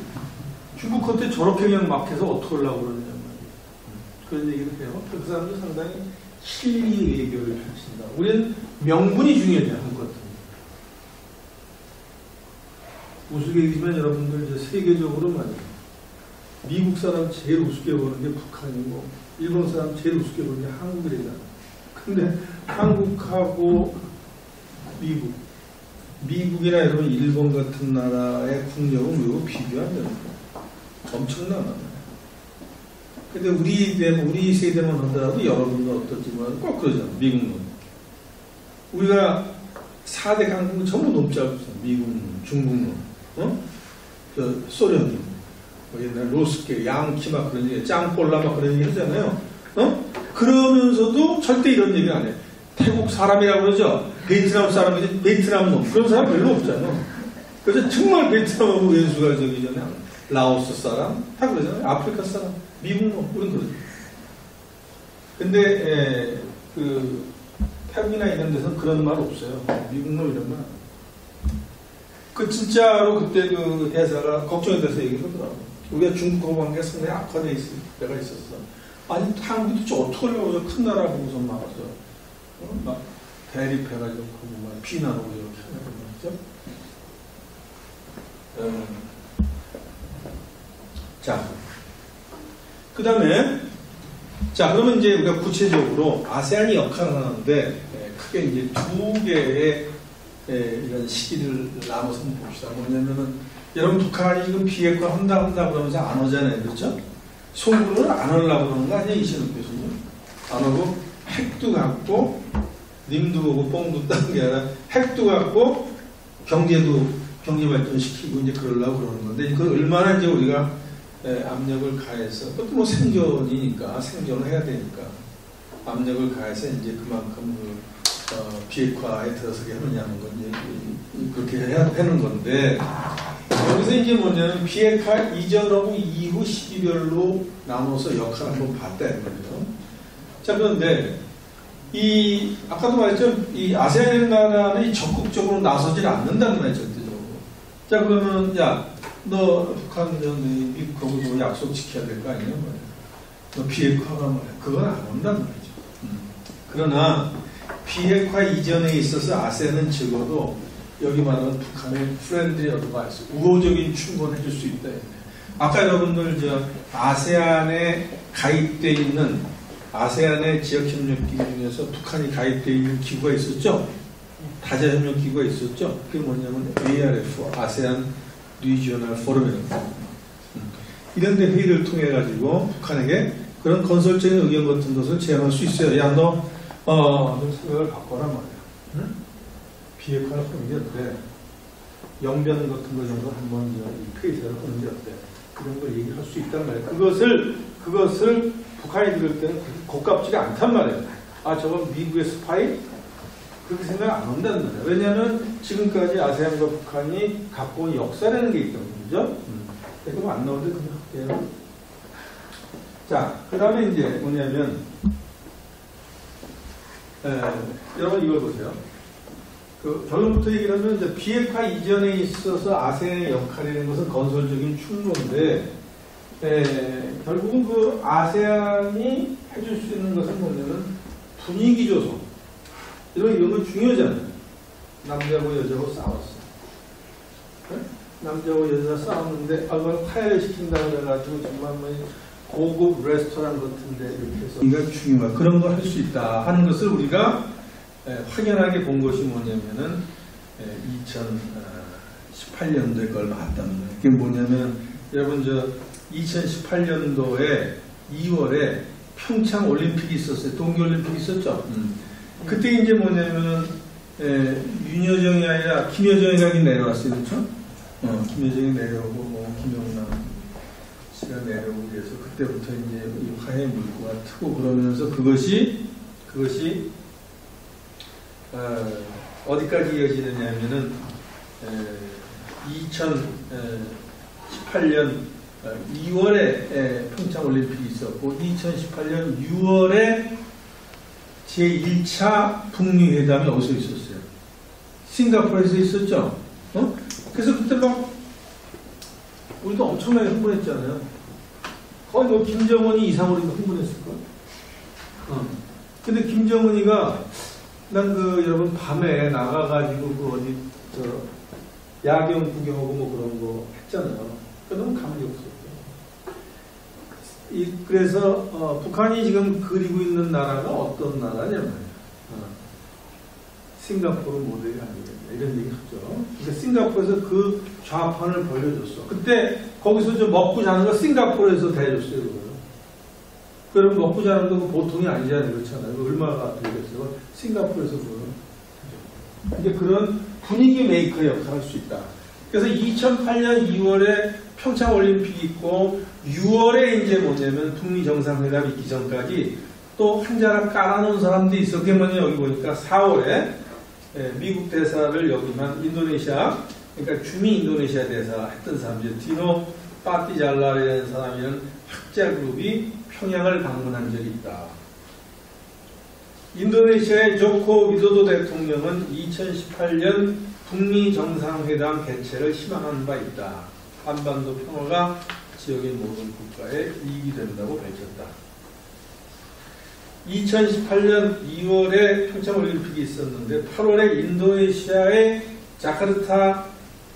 S1: 중국한테 저렇게 그냥 막 해서 어떻게 하려고 그러느냐 말이에요. 그런 얘기를 해요. 그 사람도 상당히 실리 외교를 펼친다. 우리는 명분이 중요해요. 한국 같은 거. 우스갯이지만 여러분들 이제 세계적으로 말이에요. 미국 사람 제일 우습게 보는 게 북한이고 일본 사람 제일 우습게 보는 게 한국이래요. 근데 한국하고 미국이나 여러분 일본 같은 나라의 국력은 외국 비교하면 엄청나요. 근데 우리 세대만 하더라도 여러분도 어떨지만 꼭 그러잖아요. 미국은 우리가 4대 강국은 전부 높지 않습니까? 미국은, 중국은, 소련은, 옛날 로스케, 양키 막 그런 얘기, 짱꼴라 막 그런 얘기 하잖아요. 그러면서도 절대 이런 얘기 안 해. 태국 사람이라고 그러죠? 베트남 사람이지, 베트남 놈. 그런 사람 별로 없잖아요. 그래서 정말 베트남하고 왼수가 저기잖아요. 라오스 사람, 다 그러잖아요. 아프리카 사람, 미국 놈, 그런 거죠. 근데, 태국이나 이런 데서는 그런 말 없어요. 미국 놈 이런 말. 진짜로 그때 그 대사가 걱정이 돼서 얘기하더라고. 우리가 중국하고 관계가 상당히 악화되어 있을 때가 있었어. 아니, 한국이 저 어떻게 하려고 큰 나라 보고서 막았어. 막 대립해가지고 막 비난하고 이렇게 하는 거죠. 자, 그 다음에, 자, 그러면 이제 우리가 구체적으로 아세안이 역할을 하는데, 크게 이제 두 개의 이런 시기를 나눠서 봅시다. 뭐냐면은, 여러분 북한이 지금 비핵화 한다 그러면서 안 오잖아요. 그렇죠? 속으로는 안 하려고 그러는 거 아니에요? 이신욱 교수님. 안 하고, 핵도 갖고, 님도 오고 뽕도 딴 게 아니라, 핵도 갖고, 경제 발전시키고 이제 그러려고 그러는 건데, 그 얼마나 이제 우리가 압력을 가해서, 그것도 뭐 생존이니까, 생존을 해야 되니까, 압력을 가해서 이제 그만큼 비핵화에 들어서게 하느냐는 건 이제 그렇게 해야 하는 건데, 여기서 이제 뭐냐면 비핵화 이전하고 이후 시기별로 나눠서 역할을 한번 봤다 이 말이죠. 자, 그런데 아까도 말했죠. 이 아세안 나라는 적극적으로 나서질 않는다는 말이죠. 전체적으로. 자, 그러면 너 북한 미국하고 약속 지켜야 될 거 아니냐 말이야. 너 비핵화가 말이야. 그건 안 온다는 말이죠. 그러나 비핵화 이전에 있어서 아세안은 적어도 여기 말하는 북한의 프렌드리 어드바이스, 우호적인 충고를 해줄 수 있다. 아까 여러분들 아세안에 가입되어 있는 아세안의 지역협력기구 중에서 북한이 가입되어 있는 기구가 있었죠? 다자협력기구가 있었죠? 그게 뭐냐면 ARF, 아세안 리지오널 포럼이라고. 이런 데 회의를 통해 가지고 북한에게 그런 건설적인 의견 같은 것을 제안할 수 있어요. 야, 너 좀 생각을 바꿔라 말이야. 응? 비핵화를 하는 게 어때? 영변 같은 거 정도 한번 이 페이지를 하는 게 어때? 그런 걸 얘기할 수 있단 말이야. 그것을 북한이 들을 때는 고깝지가 않단 말이야. 아, 저건 미국의 스파이? 그렇게 생각 안 한다는 말이야. 왜냐하면 지금까지 아세안과 북한이 갖고 온 역사라는 게 있단 말이죠. 그럼 안 나오는데 그냥 할게요. 자, 그 다음에 이제 뭐냐면, 여러분 이걸 보세요. 그 결론부터 얘기를 하면 이제 비핵화 이전에 있어서 아세안의 역할이라는 것은 건설적인 충고인데, 결국은 그 아세안이 해줄 수 있는 것은 뭐냐면 분위기 조성. 이런 거 중요하잖아요. 남자하고 여자하고 싸웠어. 네? 남자하고 여자 싸웠는데, 그걸 화해시킨다고 해가지고 정말 뭐 고급 레스토랑 같은데 이렇게 해서 이가 중요한 그런 걸 할 수 있다 하는 것을 우리가 확연하게 본 것이 뭐냐면은 2018년도에 그걸 나왔다는 거예요. 그게 뭐냐면 여러분 저 2018년도에 2월에 평창 올림픽이 있었어요. 동계올림픽이 있었죠. 그때 이제 뭐냐면 윤여정이 아니라 김여정이 가긴 내려왔어요. 그렇죠? 김여정이 내려오고 뭐 김영남 씨가 내려오고 그래서 그때부터 이제 이 화해 물꼬가 트고 그러면서 그것이 어디까지 이어지느냐 하면은 2018년 2월에 평창 올림픽이 있었고 2018년 6월에 제1차 북미 회담이 어디서 있었어요? 싱가포르에서 있었죠. 그래서 그때 막 우리도 엄청나게 흥분했잖아요. 거의 뭐 김정은이 이상으로 흥분했을걸. 근데 김정은이가 난 그 여러분 밤에 나가가지고 그 어디 저 야경 구경하고 뭐 그런 거 했잖아요. 너무 감이 없었죠. 그래서 북한이 지금 그리고 있는 나라가 어떤 나라냐면 싱가포르 모델이 아니겠냐 이런 얘기 하죠. 그러니까 싱가포르에서 그 좌판을 벌려줬어. 그때 거기서 좀 먹고 자는 거 싱가포르에서 대줬어요. 그거를. 그럼 먹고 자는 거 보통이 아니잖아요. 그렇잖아요. 얼마가 되겠어요. 싱가포르에서 그거를. 이제 그런 분위기 메이커 역할을 할 수 있다. 그래서 2008년 2월에 평창 올림픽이 있고 6월에 이제 뭐냐면 북미 정상회담이 있기 전까지 또 한 자락 깔아놓은 사람도 있어. 그게 뭐냐 여기 보니까 4월에 미국 대사를 역임한 인도네시아, 그러니까 주미 인도네시아 대사 했던 사람이죠. 디노 파티잘라라는 사람이라는 학자 그룹이 평양을 방문한 적이 있다. 인도네시아의 조코 위도도 대통령은 2018년 북미 정상회담 개최를 희망하는 바 있다. 한반도 평화가 지역의 모든 국가에 이익이 된다고 밝혔다. 2018년 2월에 평창올림픽이 있었는데 8월에 인도네시아의 자카르타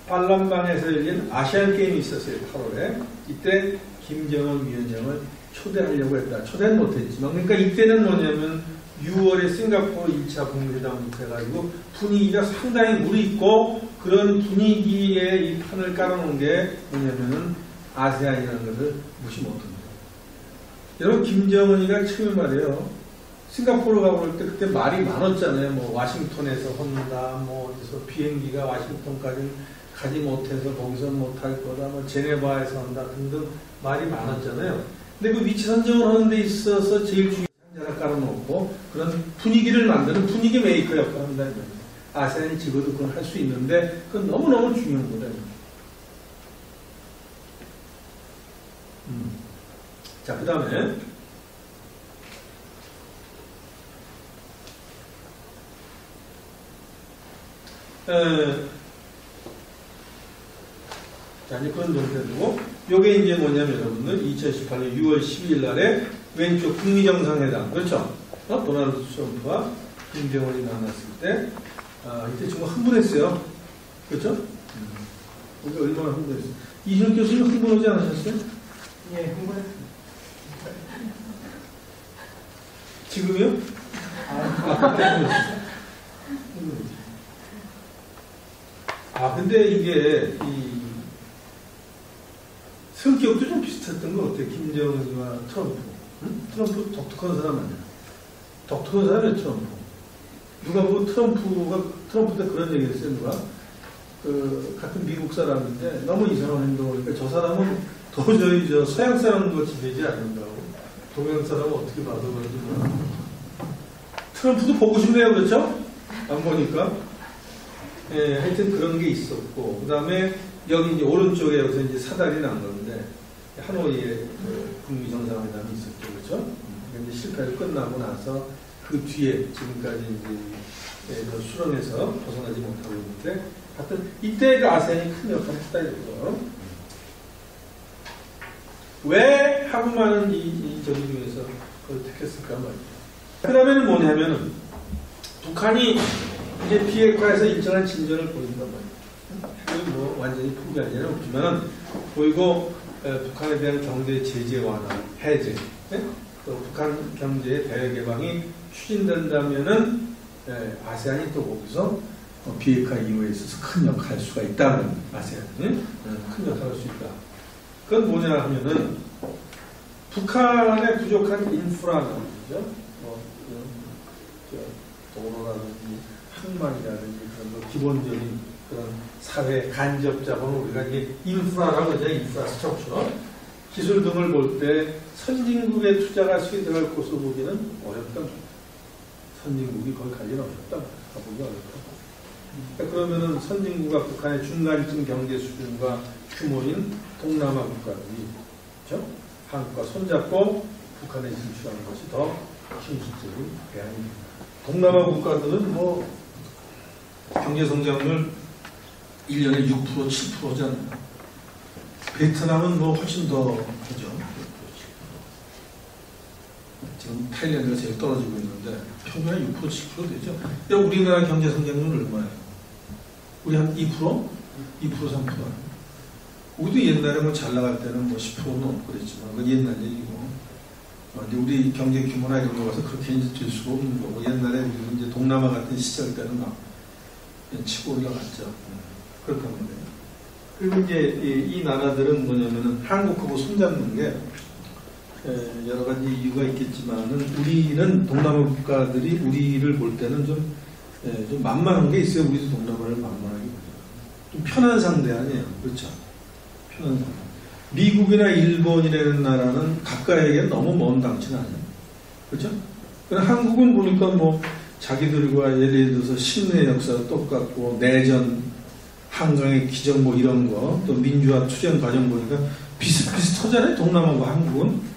S1: 팔람방에서 열린 아시안게임이 있었어요. 8월에. 이때 김정은 위원장을 초대하려고 했다. 초대는 못했지만 그러니까 이때는 뭐냐면 6월에 싱가포르 2차 북미회담부터 해가지고 분위기가 상당히 무리있고 그런 분위기에 이 판을 깔아놓은 게 뭐냐면은 아세안이라는 것을 무시 못합니다. 여러분 김정은이가 처음에 말이에요. 싱가포르 가고 그럴 때 그때 말이 많았잖아요. 뭐 와싱턴에서 혼다, 뭐 어디서 비행기가 와싱턴까지 가지 못해서 거기서 못할 거다, 뭐 제네바에서 한다 등등 말이 많았잖아요. 근데 그 위치 선정을 하는 데 있어서 제일 중요한 상자를 깔아놓고 그런 분위기를 만드는 분위기 메이커 역할을 한다는 거예요. 아세안이 적어도 그걸 할 수 있는데 그건 너무너무 중요한 거다. 자, 그 다음에 자, 이제 그런 정도 두고 요게 이제 뭐냐면 여러분들 2018년 6월 12일 날에 왼쪽 북미 정상회담 그렇죠? 도널드 트럼프와 김정은이 만났을 때 이때 정말 흥분했어요. 그렇죠? 우리가 얼마나 흥분했어요. 이준혁 교수님 흥분하지 않으셨어요?
S3: 예, 흥분했습니다.
S1: 지금요? 근데 이게 이 성격도 좀 비슷했던 것 같아요. 김정은이와 트럼프. 트럼프 독특한 사람 아니야. 독특한 사람이야, 트럼프. 누가 보고 트럼프 때 그런 얘기 했어요, 누가? 같은 미국 사람인데 너무 이상한 행동을 하니까 저 사람은 도저히 서양 사람과 지내지 않는다고. 동양 사람은 어떻게 봐도 그런지 몰라. 트럼프도 보고 싶네요, 그렇죠? 안 보니까. 예, 하여튼 그런 게 있었고, 그 다음에 여기 이제 오른쪽에 여기서 이제 사달이 난 건데, 하노이에 북미 정상회담이 있었죠, 그렇죠? 이제 실패를 끝나고 나서 그 뒤에 지금까지 이제 수렁에서 벗어나지 못하고 있는데, 하여튼 이때 그 아세안이 큰 역할을 했다 이거죠. 왜 하루만은 저기 중에서 그걸 택했을까 말이죠. 그 다음에는 뭐냐면은 북한이 이제 비핵화에서 일정한 진전을 보인단 말이에요. 뭐 완전히 포기할 일은 없지만 보이고 북한에 대한 경제 제재 완화, 해제, 또 북한 경제의 대외개방이 추진된다면은 아세안이 또 거기서 비핵화 이후에 있어서 큰 역할을 할 수가 있다는 아세안이 큰 역할을 할 수 있다. 그건 뭐냐 하면은 북한의 부족한 인프라는 거죠. 도로라든지 항만이라든지 그런 거 기본적인 그런 사회 간접 자본을 우리가 이제 인프라라고 하죠. 인프라스트럭처. 기술 등을 볼 때 선진국의 투자가 수익될 것으로 보기는 어렵다. 선진국이 거기 갈 일은 없다. 가보기 어렵다. 그러면은 선진국과 북한의 중간쯤 경제 수준과 규모인 동남아 국가들이, 그렇죠? 한국과 손잡고 북한에 진출하는 것이 더 현실적인 대안입니다. 동남아 국가들은 뭐 경제 성장률 1년에 6%, 7%잖아요. 베트남은 뭐 훨씬 더 하죠. 지금 타일랜드가 제일 떨어지고 있는데 평균 6%, 7% 되죠. 근데 우리나라 경제 성장률은 얼마예요? 우리 한 2%? 2%, 3%. 우리도 옛날에 뭐 잘 나갈 때는 뭐 10%는 넘고 그랬지만, 그건 옛날 얘기고. 근데 우리 경제 규모나 이런 거 봐서 그렇게 이제 될 수가 없는 거고, 옛날에 우리 이제 동남아 같은 시절 때는 막 치고 올라갔죠. 그렇단 말이에요. 그리고 이제 이 나라들은 뭐냐면은 한국하고 손잡는 게 여러 가지 이유가 있겠지만은 우리는 동남아 국가들이 우리를 볼 때는 좀 만만한 게 있어요. 우리도 동남아를 만만하게 보죠. 좀 편한 상대 아니에요. 그렇죠? 편한 상대. 미국이나 일본이라는 나라는 가까이에게 너무 먼 당치는 아니에요. 그렇죠? 한국은 보니까 뭐 자기들과 예를 들어서 신의 역사도 똑같고 내전, 한강의 기적 뭐 이런 거, 또 민주화 투쟁 과정 보니까 비슷비슷하잖아요. 동남아와 한국은.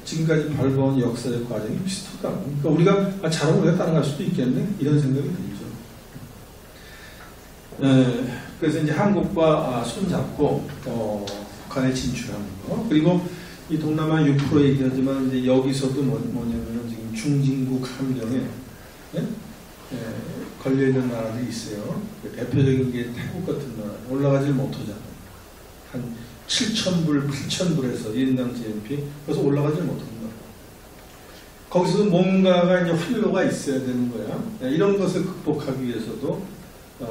S1: 지금까지 밟아온 역사적 과정이 비슷하다. 그러니까 우리가 잘하면 우리가 따라갈 수도 있겠네. 이런 생각이 들죠. 그래서 이제 한국과 손잡고 북한에 진출하는 거. 그리고 이 동남아 6% 얘기하지만 이제 여기서도 뭐냐면은 지금 중진국 함정에 걸려있는 나라들이 있어요. 대표적인 게 태국 같은 나라. 올라가질 못하잖아요. 한 7,000불, 8,000불에서 인당 GNP. 그래서 올라가질 못하는 거예요. 거기서도 뭔가가 이제 활로가 있어야 되는 거야. 이런 것을 극복하기 위해서도 이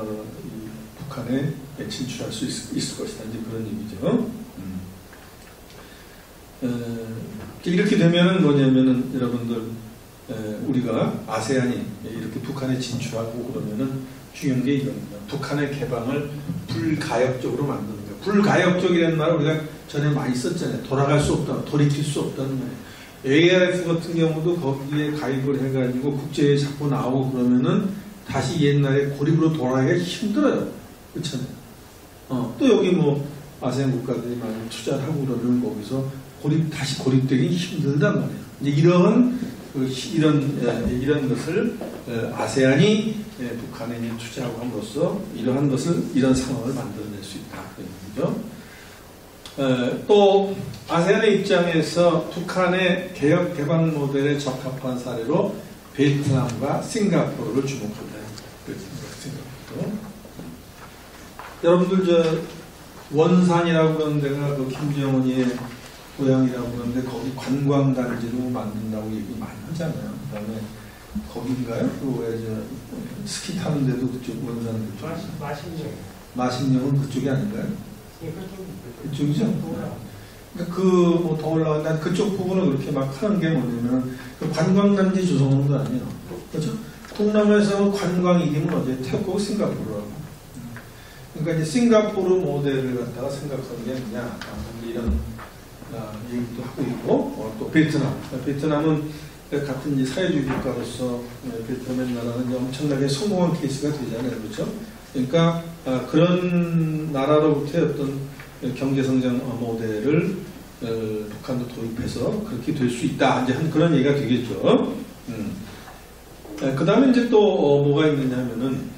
S1: 북한에 진출할 수 있을 것이다. 이제 그런 얘기죠. 이렇게 되면은 뭐냐면은 여러분들 우리가 아세안이 이렇게 북한에 진출하고 그러면은 중요한 게 이겁니다. 북한의 개방을 불가역적으로 만드는 거예요. 불가역적이라는 말을 우리가 전에 많이 썼잖아요. 돌아갈 수 없다, 돌이킬 수 없다는 거예요. ARF 같은 경우도 거기에 가입을 해가지고 국제에 자꾸 나오고 그러면은 다시 옛날에 고립으로 돌아가기가 힘들어요. 그렇잖아요. 또 여기 뭐 아세안 국가들이 많이 투자를 하고 그러면 거기서 다시 고립되기 힘들단 말이에요. 이제 이런 것을 아세안이 북한에 투자하고 함으로써 이런 상황을 만들어낼 수 있다. 그죠? 또 아세안의 입장에서 북한의 개혁 개방 모델에 적합한 사례로 베트남과 싱가포르를 주목한다. 싱가포르. 여러분들 원산이라고 그러는 데가 그 김정은이의 고향이라고 그러는데 거기 관광단지로 만든다고 얘기 많이 하잖아요. 그다음에 거긴가요? 스키 타는 데도 그쪽 원산 그쪽. 마식령. 마식령은 그쪽이 아닌가요?
S3: 예,
S1: 그쪽이죠? 뭐 더 올라간다. 그쪽 부분은 그렇게 막 하는 게 뭐냐면 그 관광단지 조성하는 거 아니에요. 그렇죠? 동남아에서 관광 이기면 어디 태국, 싱가포르라고. 그러니까 이제 싱가포르 모델을 갖다가 생각하는 게 아니냐 이런 얘기도 하고 있고 또 베트남은 같은 이제 사회주의 국가로서 베트남 나라는 이제 엄청나게 성공한 케이스가 되잖아요, 그렇죠? 그러니까 그런 나라로부터의 어떤 경제성장 모델을 북한도 도입해서 그렇게 될 수 있다. 이제 한 그런 얘기가 되겠죠. 그 다음에 이제 또 뭐가 있느냐 하면은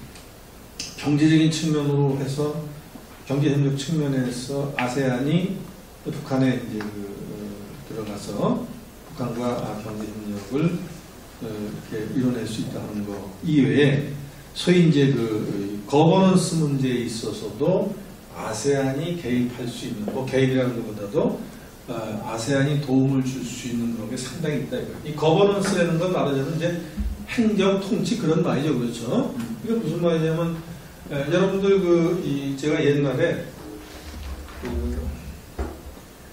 S1: 경제적인 측면으로 해서 경제협력 측면에서 아세안이 북한에 이제 들어가서 북한과 경제협력을 이렇게 이뤄낼 수 있다는 거 이외에 소위 이제 그 거버넌스 문제에 있어서도 아세안이 개입할 수 있는 뭐 개입이라는 것보다도 아세안이 도움을 줄 수 있는 그런 게 상당히 있다 이거. 이 거버넌스라는 건 말하자면 이제 행정 통치 그런 말이죠, 그렇죠? 이게 무슨 말이냐면 여러분들 제가 옛날에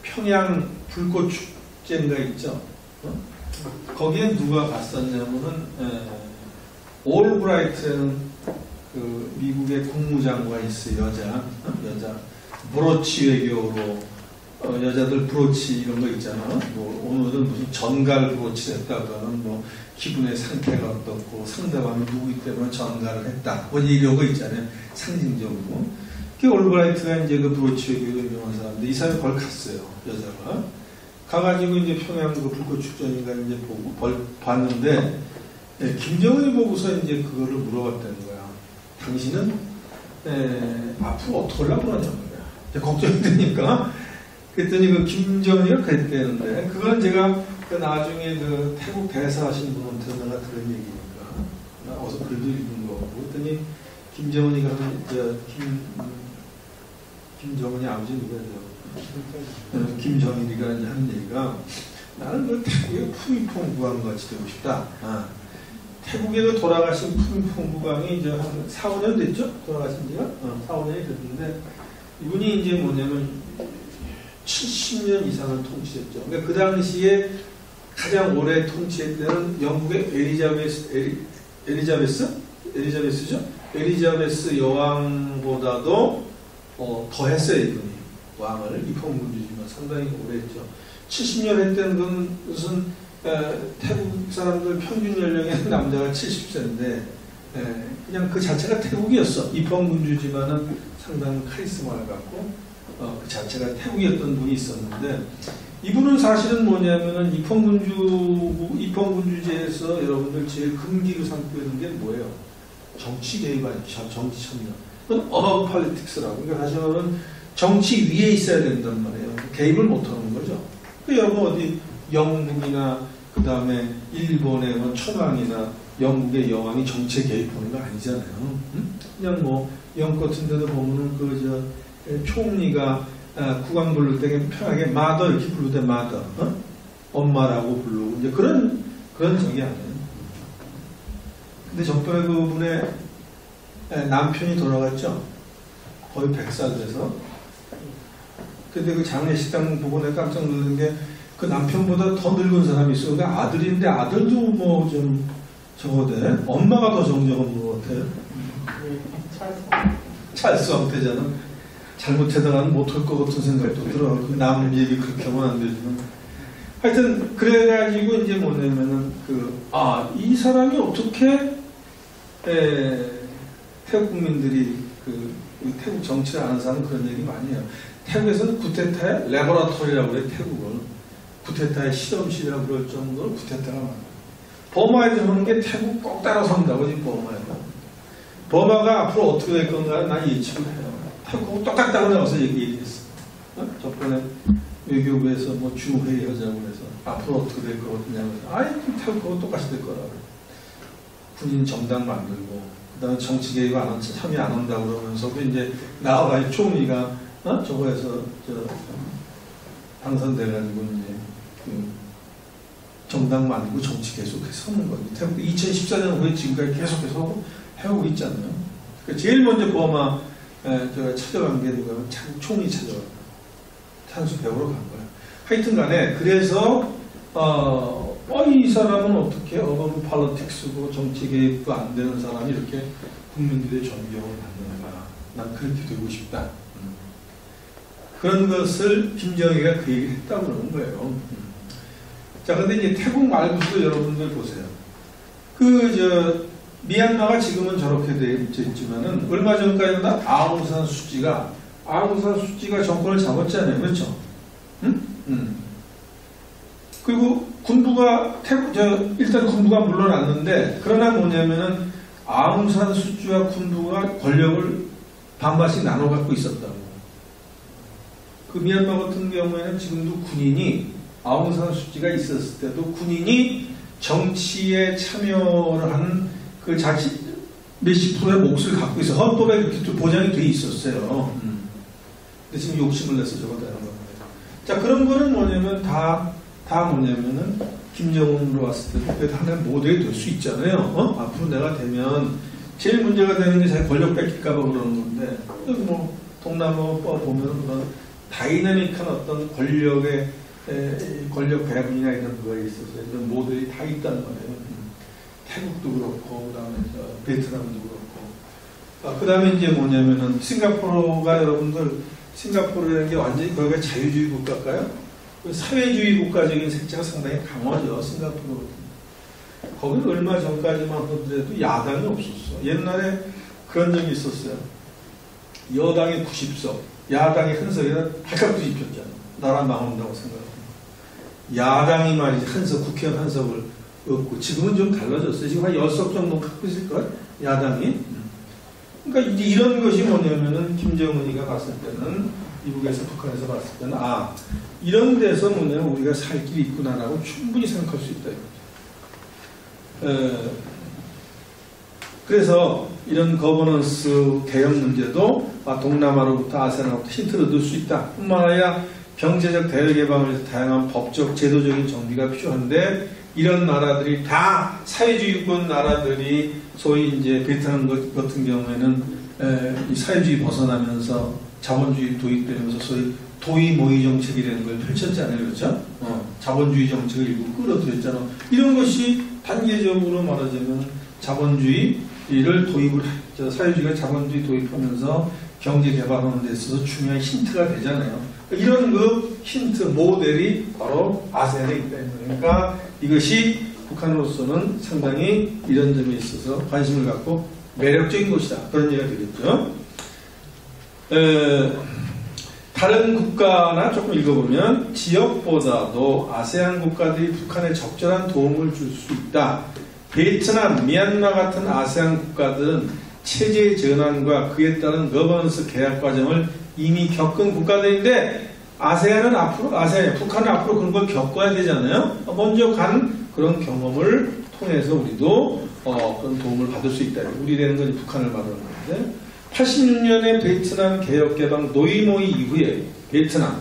S1: 평양 불꽃 축제인가 있죠? 거기에 누가 갔었냐면은 올브라이트라는 그 미국의 국무장관이 있어요. 여자 브로치 외교로 여자들 브로치 이런 거 있잖아. 뭐 오늘은 무슨 전갈 브로치를 했다가는 뭐 기분의 상태가 어떻고 상대방이 누구기 때문에 전갈을 했다. 뭐 이런 거 있잖아요. 상징적으로. 그 올브라이트가 이제 그 브로치 외교로 유명한 사람인데 이 사람이 그걸 갔어요. 여자가 가가지고 이제 평양 그 불꽃 축전인가 이제 보고 봤는데 김정은이 보고서 이제 그거를 물어봤다는 거야. 당신은 앞으로 어떻게 하려고 그러냐는 거야. 걱정이 되니까. 그랬더니 그 김정은이가 그랬대는데 그건 제가 그 나중에 그 태국 대사 하신 분한테 내가 들은 얘기니까 어서 글도 읽은 거고 그랬더니 김정은이가 김정은이 아버지 누구예요? 김정일이가 이제 하는 얘기가 나는 그 태국의 푸미퐁 국왕 같이 되고 싶다. 태국에도 돌아가신 푸미퐁 국왕이 이제 한 4, 5년 됐죠? 돌아가신 지가? 4, 5년이 됐는데 이분이 이제 뭐냐면 70년 이상을 통치했죠. 그러니까 그 당시에 가장 오래 통치했던 영국의 엘리자베스죠? 엘리자베스 여왕보다도 더 했어요, 이분이. 왕을 입헌군주지만 상당히 오래 했죠. 70년 했던 건 무슨 태국 사람들 평균 연령의 남자가 70세인데 그냥 그 자체가 태국이었어. 입헌군주지만은 상당히 카리스마를 갖고 그 자체가 태국이었던 분이 있었는데 이분은 사실은 뭐냐면은 입헌군주제에서 여러분들 제일 금기로 삼고 있는 게 뭐예요? 정치 개입 아니죠. 정치 참여. 그건 above politics라고. 그러니까 사실 말하면 정치 위에 있어야 된단 말이에요. 개입을 못하는 거죠. 여러분 어디 영국이나 그 다음에 일본의 뭐 천황이나 영국의 여왕이 정치에 개입하는 거 아니잖아요. 그냥 뭐 영국 같은 데도 보면은 총리가 국왕 부를 때 편하게 마더 이렇게 부르대 마더 엄마라고 부르고 이제 그런 적이 아니에요. 근데 저번에 그분의 남편이 돌아갔죠. 거의 100살 돼서. 근데 그 장례식장 보고 내가 깜짝 놀란 게 그 남편보다 더 늙은 사람이 있어요. 그러니까 아들인데 아들도 뭐 좀 저거대. 엄마가 더 정정한 것 같아요. 찰수 없대잖아. 잘못하다가는 못할 것 같은 생각도 들어. 그 남 얘기 그렇게 하면 안 되지만. 하여튼, 그래가지고 이제 뭐냐면은, 이 사람이 어떻게, 태국 국민들이 태국 정치를 아는 사람은 그런 얘기 많이 해요. 태국에서는 쿠데타의 레버라토리라고 해요, 태국은. 쿠데타의 실험실이라고 그럴 정도로 쿠데타가 많아요. 버마에서 하는 게 태국 꼭 따라선다고, 지금 버마에서. 버마가 앞으로 어떻게 될 건가를 난 예측을 해요. 태국 똑같다고 나와서 얘기했어. 저번에 외교부에서 뭐 주회의 하자고 해서 앞으로 어떻게 될 거냐고 해서 태국 똑같이 될 거라고. 군인 정당 만들고 그 다음에 정치 개입 참여 안 한다고 그러면서도 이제 나와가지고 총리가 저거에서 당선돼가지고 이제 정당 만들고 정치 계속해서 하는 거죠. 태국 2014년 후에 지금까지 계속해서 해오고 있잖아요. 그러니까 제일 먼저 버마 제가 찾아간 게 누가 총리 찾아간 거야. 탄수 배우러 간 거야. 하여튼 간에, 그래서, 이 사람은 어떻게 어반 팔로틱스고 정치 개입도 안 되는 사람이 이렇게 국민들의 존경을 받는가. 난 그렇게 되고 싶다. 그런 것을 김정희가 그 얘기를 했다고 그러는 거예요. 자, 근데 이제 태국 말고도 여러분들 보세요. 미얀마가 지금은 저렇게 돼 있지만은, 얼마 전까지는 아웅산 수치가 정권을 잡았잖아요. 그렇죠? 그리고 군부가, 일단 군부가 물러났는데, 그러나 뭐냐면은, 아웅산 수치와 군부가 권력을 반반씩 나눠 갖고 있었다고. 그 미얀마 같은 경우에는 지금도 군인이, 아웅산 수치가 있었을 때도 군인이 정치에 참여를 하는 그 자치 몇십 프로의 몫을 갖고 있어. 헌법에 그렇게 또 보장이 돼 있었어요. 근데 지금 욕심을 내서 저거 되는 겁니다. 자, 그런 거는 뭐냐면 다 뭐냐면은 김정은으로 왔을 때도 그게 하나의 모델이 될 수 있잖아요. 앞으로 내가 되면 제일 문제가 되는 게 자기 권력 뺏길까봐 그러는 건데, 뭐 동남아 보면 그런 다이나믹한 어떤 권력 배분이나 이런 거에 있어서 이런 모델이 다 있다는 거예요. 태국도 그렇고, 그 다음에 베트남도 그렇고. 그 다음에 이제 뭐냐면은 싱가포르가 여러분들, 싱가포르라는 게 완전히 거기가 자유주의 국가일까요? 사회주의 국가적인 색채가 상당히 강하죠, 싱가포르. 거기는 얼마 전까지만 하더라도 야당이 없었어. 옛날에 그런 적이 있었어요. 여당이 90석, 야당이 한 석이라 발칵 뒤집혔잖아. 나라 망한다고 생각하고. 야당이 말이지, 국회의원 한 석을 없고, 지금은 좀 달라졌어요. 지금 한 10석 정도 갖고 있을걸? 야당이. 그러니까 이제 이런 것이 뭐냐면은, 김정은이가 봤을 때는, 미국에서, 북한에서 봤을 때는, 이런 데서 뭐냐면 우리가 살 길이 있구나라고 충분히 생각할 수 있다. 그래서 이런 거버넌스 개혁 문제도 동남아로부터 아세안으로부터 힌트를 얻을 수 있다. 뿐만 아니라 경제적 대외 개방을 위해서 다양한 법적, 제도적인 정비가 필요한데, 이런 나라들이 다 사회주의권 나라들이 소위 이제 베트남 같은 경우에는 이 사회주의 벗어나면서 자본주의 도입되면서 소위 도의모의 정책이라는 걸 펼쳤잖아요. 그렇죠? 자본주의 정책을 일부 끌어들였잖아. 이런 것이 단계적으로 말하자면 자본주의를 사회주의가 자본주의 도입하면서 경제 개발하는 데 있어서 중요한 힌트가 되잖아요. 이런 그 힌트, 모델이 바로 아세안에 있다. 그러니까 이것이 북한으로서는 상당히 이런 점에 있어서 관심을 갖고 매력적인 곳이다. 그런 얘기가 되겠죠. 다른 국가나 조금 읽어보면, 지역보다도 아세안 국가들이 북한에 적절한 도움을 줄 수 있다. 베트남, 미얀마 같은 아세안 국가들은 체제 전환과 그에 따른 거버넌스 개혁 과정을 이미 겪은 국가들인데, 북한은 앞으로 그런 걸 겪어야 되잖아요. 먼저 간 그런 경험을 통해서 우리도 그런 도움을 받을 수 있다. 우리라는 건 북한을 말하는 건데, 86년에 베트남 개혁개방 노이모이 이후에 베트남,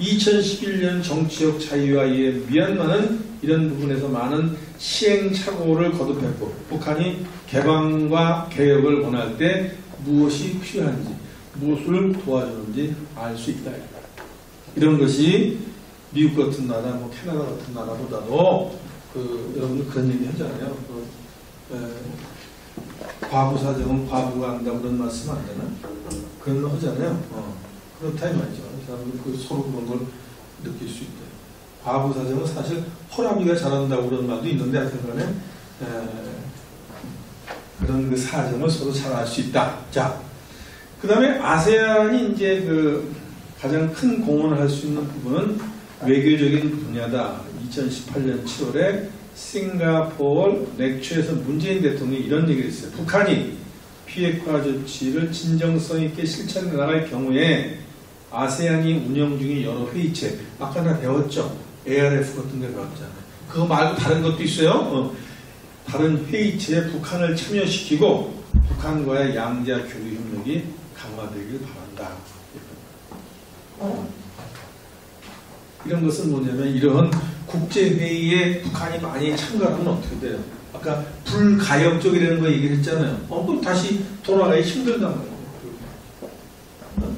S1: 2011년 정치적 자유화 이후에 미얀마는 이런 부분에서 많은 시행착오를 거듭했고, 북한이 개방과 개혁을 원할 때 무엇이 필요한지, 무엇을 도와주는지 알 수 있다. 이런 것이 미국 같은 나라, 캐나다 같은 나라보다도 여러분들 그런 얘기 하잖아요. 과부 사정은 과부가 한다고 그런 말씀 안 되나? 그런 거 하잖아요. 그렇다 이 말이죠. 사람들이 서로 그런 걸 느낄 수 있대요. 과부 사정은 사실 호랑이가 잘한다고 그런 말도 있는데, 하여튼 간에 그런 그 사정을 서로 잘 알 수 있다. 자, 그 다음에 아세안이 이제 가장 큰 공헌을 할 수 있는 부분은 외교적인 분야다. 2018년 7월에 싱가포르 렉처에서 문재인 대통령이 이런 얘기를 했어요. 북한이 비핵화 조치를 진정성 있게 실천해 나갈 경우에 아세안이 운영 중인 여러 회의체, 아까 나 배웠죠? ARF 같은 데 배웠잖아요. 그거 말고 다른 것도 있어요. 다른 회의체에 북한을 참여시키고 북한과의 양자 교류 협력이 강화되길 바란다. 이런 것은 뭐냐면, 이런 국제회의에 북한이 많이 참가하면 어떻게 돼요? 아까 불가역적이라는 거 얘기했잖아요. 또 다시 돌아가기 힘들단 말이에요.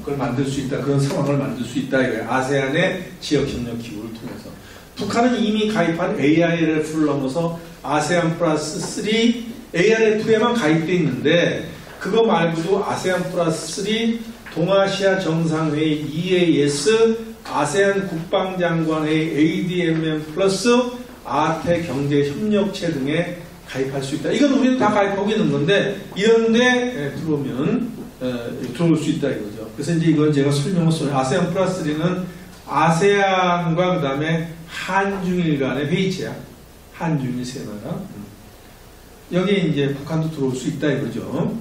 S1: 그걸 만들 수 있다. 그런 상황을 만들 수 있다. 이거예요. 아세안의 지역협력 기구를 통해서. 북한은 이미 가입한 ARF를 넘어서 아세안 플러스 3 ARF에만 가입되어 있는데 그거 말고도 아세안 플러스 3 동아시아 정상회의 EAS 아세안 국방장관회의 ADMM 플러스 아태 경제협력체 등에 가입할 수 있다. 이건 우리는 다 가입하고 있는 건데 이런데 들어오면 들어올 수 있다 이거죠. 그래서 이제 이건 제가 설명을 써요. 아세안 플러스 3는 아세안과 그 다음에 한중일 간의 회의체야. 한중일 세 나라. 여기에 이제 북한도 들어올 수 있다 이거죠.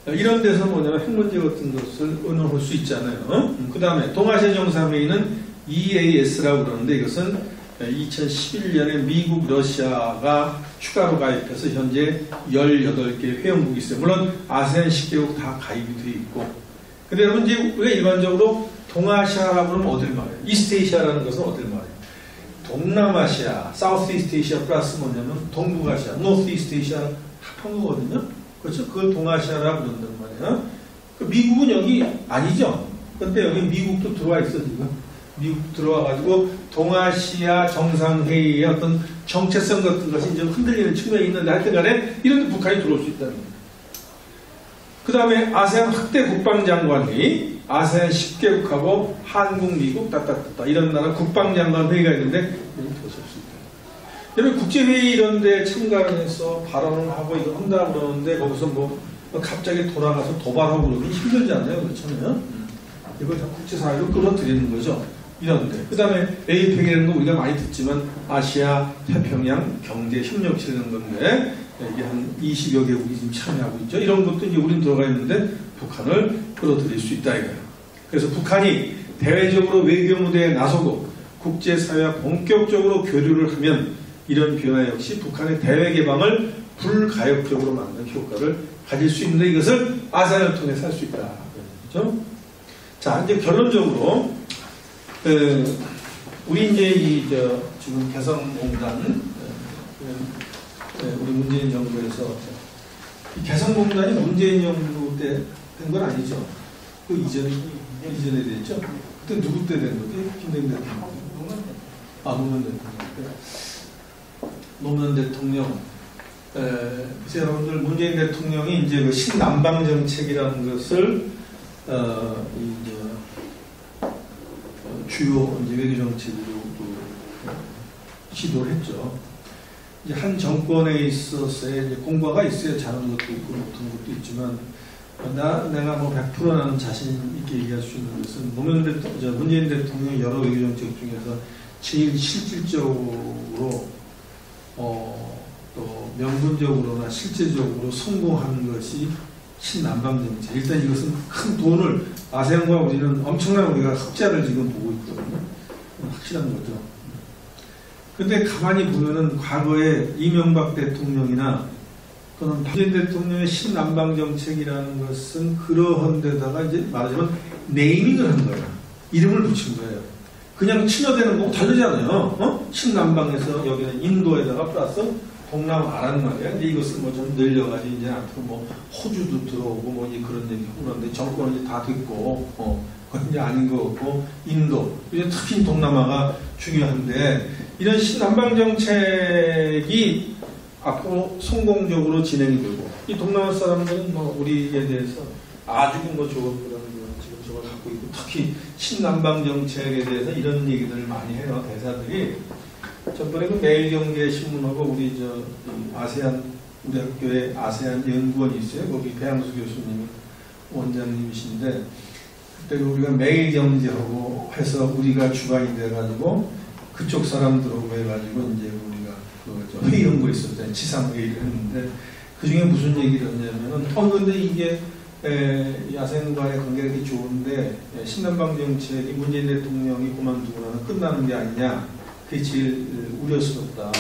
S1: 이런 데서 뭐냐면 핵 문제 같은 것을 의논할 수 있잖아요. 그 다음에 동아시아 정상회의는 EAS라고 그러는데 이것은 2011년에 미국, 러시아가 추가로 가입해서 현재 18개 회원국이 있어요. 물론 아세안 10개국 다 가입이 되어 있고. 근데 여러분 이제 우리가 일반적으로 동아시아라고 하면 어딜 말해요? 이스트에이시아라는 것은 어딜 말해요? 동남아시아, 사우스이스트 아시아 플러스 뭐냐면 동북아시아, 노스이스트 아시아 합한 거거든요. 그렇죠? 그걸 동아시아라고 그런단 말이에요. 미국은 여기 아니죠. 근데 여기 미국도 들어와 있어 지금. 미국 들어와가지고 동아시아 정상회의의 어떤 정체성 같은 것이 이제 흔들리는 측면이 있는데 하여튼 간에 이런 데 북한이 들어올 수 있다는 겁니다. 그 다음에 아세안 확대 국방장관회의, 아세안 10개국하고 한국, 미국, 따따따따 이런 나라 국방장관 회의가 있는데 여기 들어올 수 있다. 여러분 국제회의 이런 데 참가해서 발언을 하고 이거 한다고 그러는데 거기서 뭐 갑자기 돌아가서 도발하고 그러기 힘들지 않나요? 그렇잖아요? 이걸 다 국제사회로 끌어들이는 거죠. 이런데. 그 다음에 APEC이라는 거 우리가 많이 듣지만 아시아 태평양 경제협력체라는 건데 이게 한 20여 개국이 지금 참여하고 있죠. 이런 것도 이제 우린 들어가 있는데 북한을 끌어들일 수 있다 이거예요. 그래서 북한이 대외적으로 외교 무대에 나서고 국제사회와 본격적으로 교류를 하면 이런 변화 역시 북한의 대외 개방을 불가역적으로 만드는 효과를 가질 수 있는데 이것을 아세안을 통해서 할 수 있다. 그렇죠? 자, 이제 결론적으로 우리 이제 지금 개성공단 우리 문재인 정부에서 이 개성공단이 문재인 정부 때 된 건 아니죠. 그 이전에 됐죠. 그때 누구 때 된 거지? 김대중 대통령. 노무현 대통령. 노무현 대통령. 그래서 여러분들 문재인 대통령이 이제 그 신남방 정책이라는 것을 주요 이제 외교 정책으로 시도를 했죠. 이제 한 정권에 있어서의 이제 공과가 있어야 잘하는 것도 있고 못하는 것도 있지만 내가 뭐 100% 나는 자신 있게 얘기할 수 있는 것은 문재인 대통령 여러 외교 정책 중에서 제일 실질적으로 또 명분적으로나 실제적으로 성공하는 것이 신남방 정책. 일단 이것은 큰 돈을 아세안과 우리는 엄청난 우리가 흑자를 지금 보고 있거든요. 확실한 거죠. 근데 가만히 보면은 과거에 이명박 대통령이나 또는 문재인 대통령의 신남방 정책이라는 것은 그러한 데다가 이제 말하자면 네이밍을 한 거예요. 이름을 붙인 거예요. 그냥 친여되는 거고 다르잖아요. 신남방에서 여기는 인도에다가 플러스 동남아라는 말이야. 근데 이것을 뭐 좀 늘려가지고 이제 앞으로 뭐 호주도 들어오고 뭐 이제 그런 얘기 하고 그런데 정권은 이제 다 됐고, 그건 이제 아닌 거 같고, 인도. 이제 특히 동남아가 중요한데, 이런 신남방 정책이 앞으로 성공적으로 진행이 되고, 이 동남아 사람들은 뭐 우리에 대해서 아주 뭐 좋은 그런 지금 저걸 갖고 있고, 특히 신남방 정책에 대해서 이런 얘기들을 많이 해요, 대사들이. 전번에 그 매일경제신문하고 우리 아세안 우리 학교에 아세안 연구원이 있어요. 거기 배양수 교수님이 원장님이신데 그때 우리가 매일경제하고 해서 우리가 주관이 돼가지고 그쪽 사람들하고 해가지고 이제 우리가 회의 연구를 했었잖아요. 지상회의를 했는데 그 중에 무슨 얘기를 했냐면은 근데 이게 야생과의 관계가 이렇게 좋은데 신남방 정책이 문재인 대통령이 그만두고 나면 끝나는 게 아니냐. 그게 제일 우려스럽다.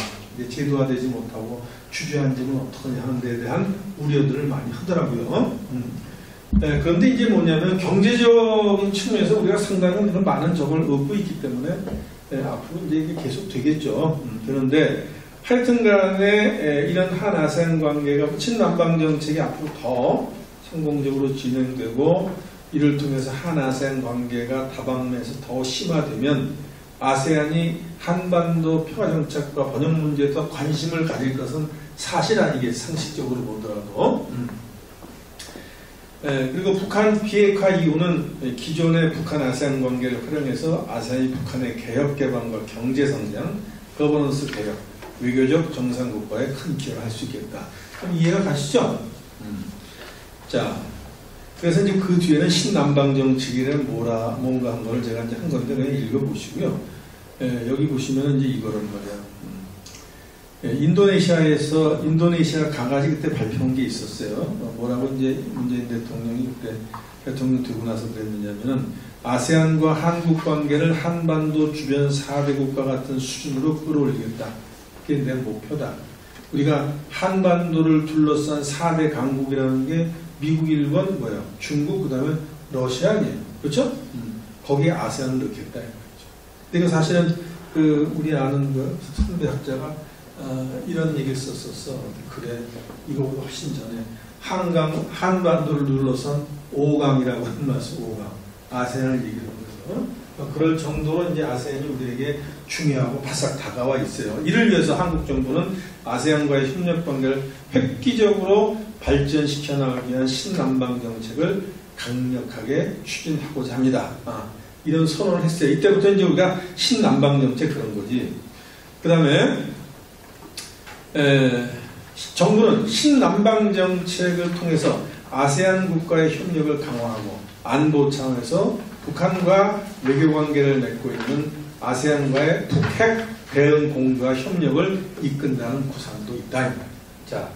S1: 제도화되지 못하고 주저앉으면 어떡하냐 하는 데에 대한 우려들을 많이 하더라고요. 그런데 이제 뭐냐면 경제적인 측면에서 우리가 상당히 많은 적을 얻고 있기 때문에 앞으로 이제 이게 계속 되겠죠. 그런데 하여튼 간에 이런 한아세안 관계가 친남방 정책이 앞으로 더 성공적으로 진행되고 이를 통해서 한아세안 관계가 다방면에서 더 심화되면 아세안이 한반도 평화정착과 번영 문제에 더 관심을 가질 것은 사실 아니겠, 상식적으로 보더라도. 그리고 북한 비핵화 이후는 기존의 북한 아세안 관계를 활용해서 아세안이 북한의 개혁 개방과 경제 성장, 거버넌스 개혁, 외교적 정상국가에 큰 기여를 할 수 있겠다. 그럼 이해가 가시죠? 자, 그래서 이제 그 뒤에는 신남방 정책이란 뭔가 한 거를 제가 이제 한 건데 그냥 읽어보시고요. 여기 보시면 이제 이거란 말이야. 인도네시아 강아지 그때 발표한 게 있었어요. 뭐라고 이제 문재인 대통령이 그때 대통령 되고 나서 그랬느냐면은 아세안과 한국 관계를 한반도 주변 4대 국가 같은 수준으로 끌어올리겠다. 그게 내 목표다. 우리가 한반도를 둘러싼 4대 강국이라는 게 미국, 일본, 뭐야? 중국, 그 다음에 러시아 아니에요. 그렇죠? 거기에 아세안을 넣겠다. 근데 사실은 우리 아는 선배 학자가 이런 얘기를 썼었어. 그래, 이거보다 훨씬 전에 한반도를 둘러싼 5강이라고 하는 말씀, 5강. 아세안을 얘기를 하면서. 그럴 정도로 이제 아세안이 우리에게 중요하고 바싹 다가와 있어요. 이를 위해서 한국 정부는 아세안과의 협력 관계를 획기적으로 발전시켜 나가기 위한 신남방 정책을 강력하게 추진하고자 합니다. 이런 선언을 했어요. 이때부터 이제 우리가 신남방 정책 그런 거지. 그 다음에 정부는 신남방 정책을 통해서 아세안 국가의 협력을 강화하고 안보 차원에서 북한과 외교관계를 맺고 있는 아세안과의 북핵 대응 공조와 협력을 이끈다는 구상도 있다. 자,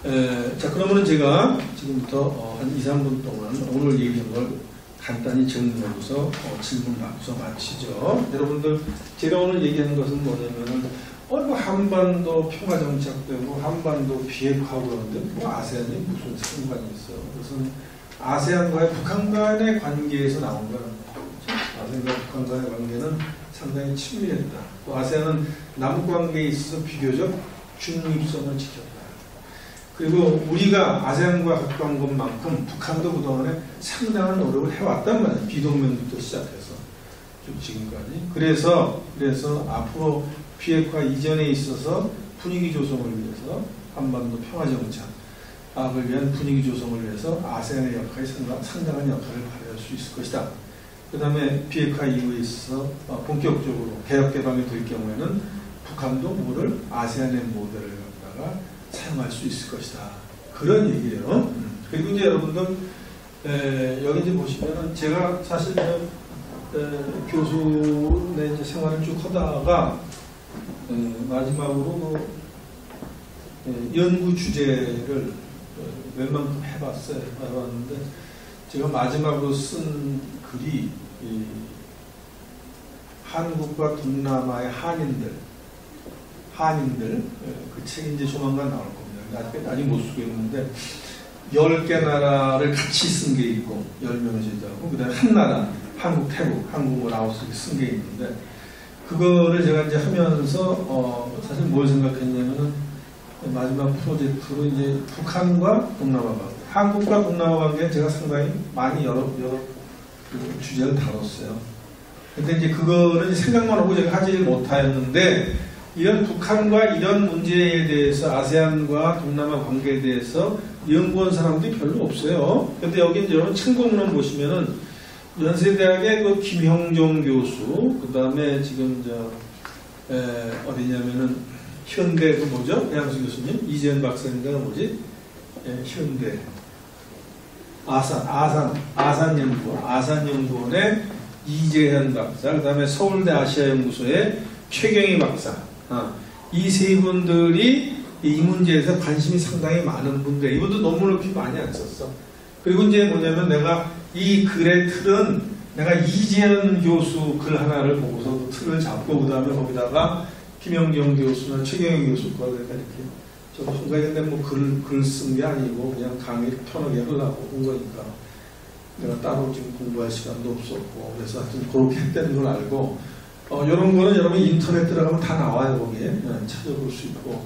S1: 그러면은 제가 지금부터 한 2, 3분 동안 오늘 얘기한 걸 간단히 정리하고서 질문 받고서 마치죠. 여러분들, 제가 오늘 얘기한 것은 뭐냐면은 한반도 평화정착되고 한반도 비핵화하고 그러는데 아세안이 무슨 상관이 있어. 그것은 아세안과의 북한 간의 관계에서 나온 거는 아세안과 북한 간의 관계는 상당히 친밀했다. 또 아세안은 남북 관계에 있어서 비교적 중립성을 지켰다. 그리고 우리가 아세안과 가까운 것만큼 북한도 그동안에 상당한 노력을 해왔단 말이에요. 비동맹부터 시작해서 지금까지. 그래서 앞으로 비핵화 이전에 있어서 분위기 조성을 위해서 한반도 평화정착을 위한 분위기 조성을 위해서 아세안의 역할이 상당한 역할을 발휘할 수 있을 것이다. 그 다음에 비핵화 이후에 있어서 본격적으로 개혁 개방이 될 경우에는 북한도 뭐를 아세안의 모델을 갖다가 사용할 수 있을 것이다. 그런 얘기예요. 그리고 이제 여러분들 여기 이제 보시면은 제가 사실 교수의 이제 생활을 쭉 하다가 마지막으로 연구 주제를 웬만큼 해봤는데 제가 마지막으로 쓴 글이 한국과 동남아의 한인들 그 책이 이제 조만간 나올 겁니다. 아직 못 쓰고 있는데 10개 나라를 같이 쓴 게 있고 10명의 제자고 그 다음에 한 나라 한국, 태국, 한국, 라오스 쓴 게 있는데 그거를 제가 이제 하면서 사실 뭘 생각했냐면은 마지막 프로젝트로 이제 북한과 동남아 관계, 한국과 동남아 관계에 제가 상당히 많이 여러 주제를 다뤘어요. 근데 이제 그거는 생각만 하고 제가 하지 못하였는데 이런 북한과 이런 문제에 대해서 아세안과 동남아 관계에 대해서 연구한 사람들이 별로 없어요. 근데 여기 이제 여러분 참고문헌 보시면은 연세대학의 그 김형종 교수, 그 다음에 지금 어디냐면은 현대 그 뭐죠? 양수 교수님, 이재현 박사님가 뭐지? 현대 아산연구원의 이재현 박사, 그 다음에 서울대 아시아연구소의 최경희 박사, 이 세 분들이 이 문제에 대해서 관심이 상당히 많은 분들, 이분도 논문을 그렇게 많이 안 썼어. 그리고 이제 뭐냐면 내가 이 글의 틀은 내가 이재현 교수 글 하나를 보고서 그 틀을 잡고 그 다음에 거기다가 김영경 교수나 최경희 교수 거를 이렇게 저도 순간인데 뭐 글 쓴 게 아니고 그냥 강의를 편하게 하려고 온 거니까 내가 따로 지금 공부할 시간도 없었고 그래서 하여튼 그렇게 했다는 걸 알고 이런 거는 여러분 인터넷 들어가면 다 나와요. 거기에 찾아볼 수 있고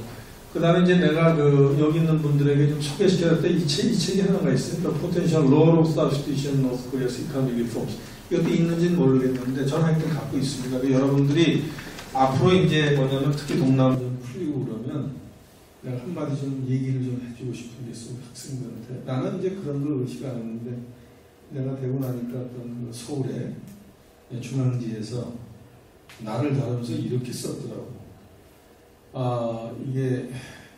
S1: 그 다음에 이제 내가 여기 있는 분들에게 좀 소개시켜줬던 이 책이 하나가 있어요. The Potential Role of Substitution in North Korea's Economic Reforms. 이것도 있는지는 모르겠는데 저는 하여튼 갖고 있습니다. 여러분들이 앞으로 이제 뭐냐면 특히 동남아 좀 풀리고 그러면 내가 한마디 좀 얘기를 좀 해주고 싶은 게 있어요. 학생들한테. 나는 이제 그런 걸 의식 안 했는데 내가 되고 나니까 어떤 서울의 중앙지에서 나를 다루면서 이렇게 썼더라고. 이게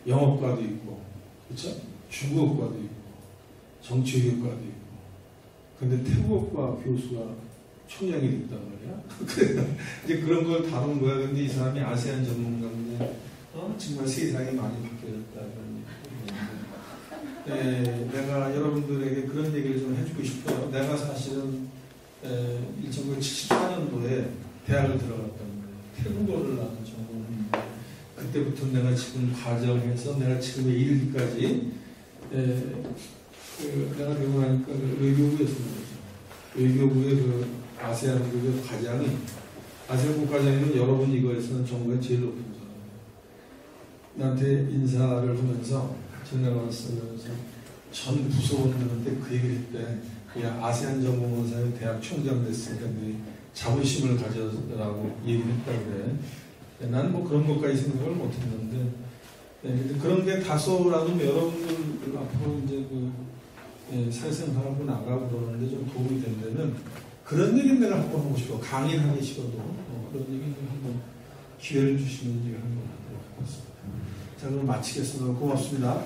S1: 영어과도 있고, 그렇죠? 중국어과도 있고, 정치외교과도 있고, 근데 태국어과 교수가 총장이 됐단 말이야. 그래서 이제 그런 걸 다룬 거야. 근데 이 사람이 아세안 전문가인데, 정말 세상이 많이 바뀌어졌다. 이런 얘기인데, 내가 여러분들에게 그런 얘기를 좀 해주고 싶어요. 내가 사실은 1974년도에 대학을 들어갔단 말이에요. 태국어를 나는 전공했는데, 그때부터 내가 지금 과정해서 내가 지금에 이르기까지 내가 되고 나니까 외교부에서 말이죠. 외교부의 아세안국의 과장이 아세안 국과장이면 여러분 이거에서는 정부의 제일 높은 사람이에요. 나한테 인사를 하면서 전화를 쓰면서 전 부서원들한테 그 얘기를 했대. 그냥 아세안 전문원사의 대학 총장 됐으니까 자부심을 가져라고 얘기를 했다 그래. 난 뭐 그런 것까지 생각을 못 했는데, 그런 게 다소라도 여러분들 앞으로 이제 사회생활하고 나가고 그러는데 좀 도움이 된다면, 그런 얘기는 내가 한번 하고 싶어. 강의를 하기 싫어도, 그런 얘기는 한번 기회를 주시면 제가 한번 하도록 하겠습니다. 자, 그럼 마치겠습니다. 고맙습니다.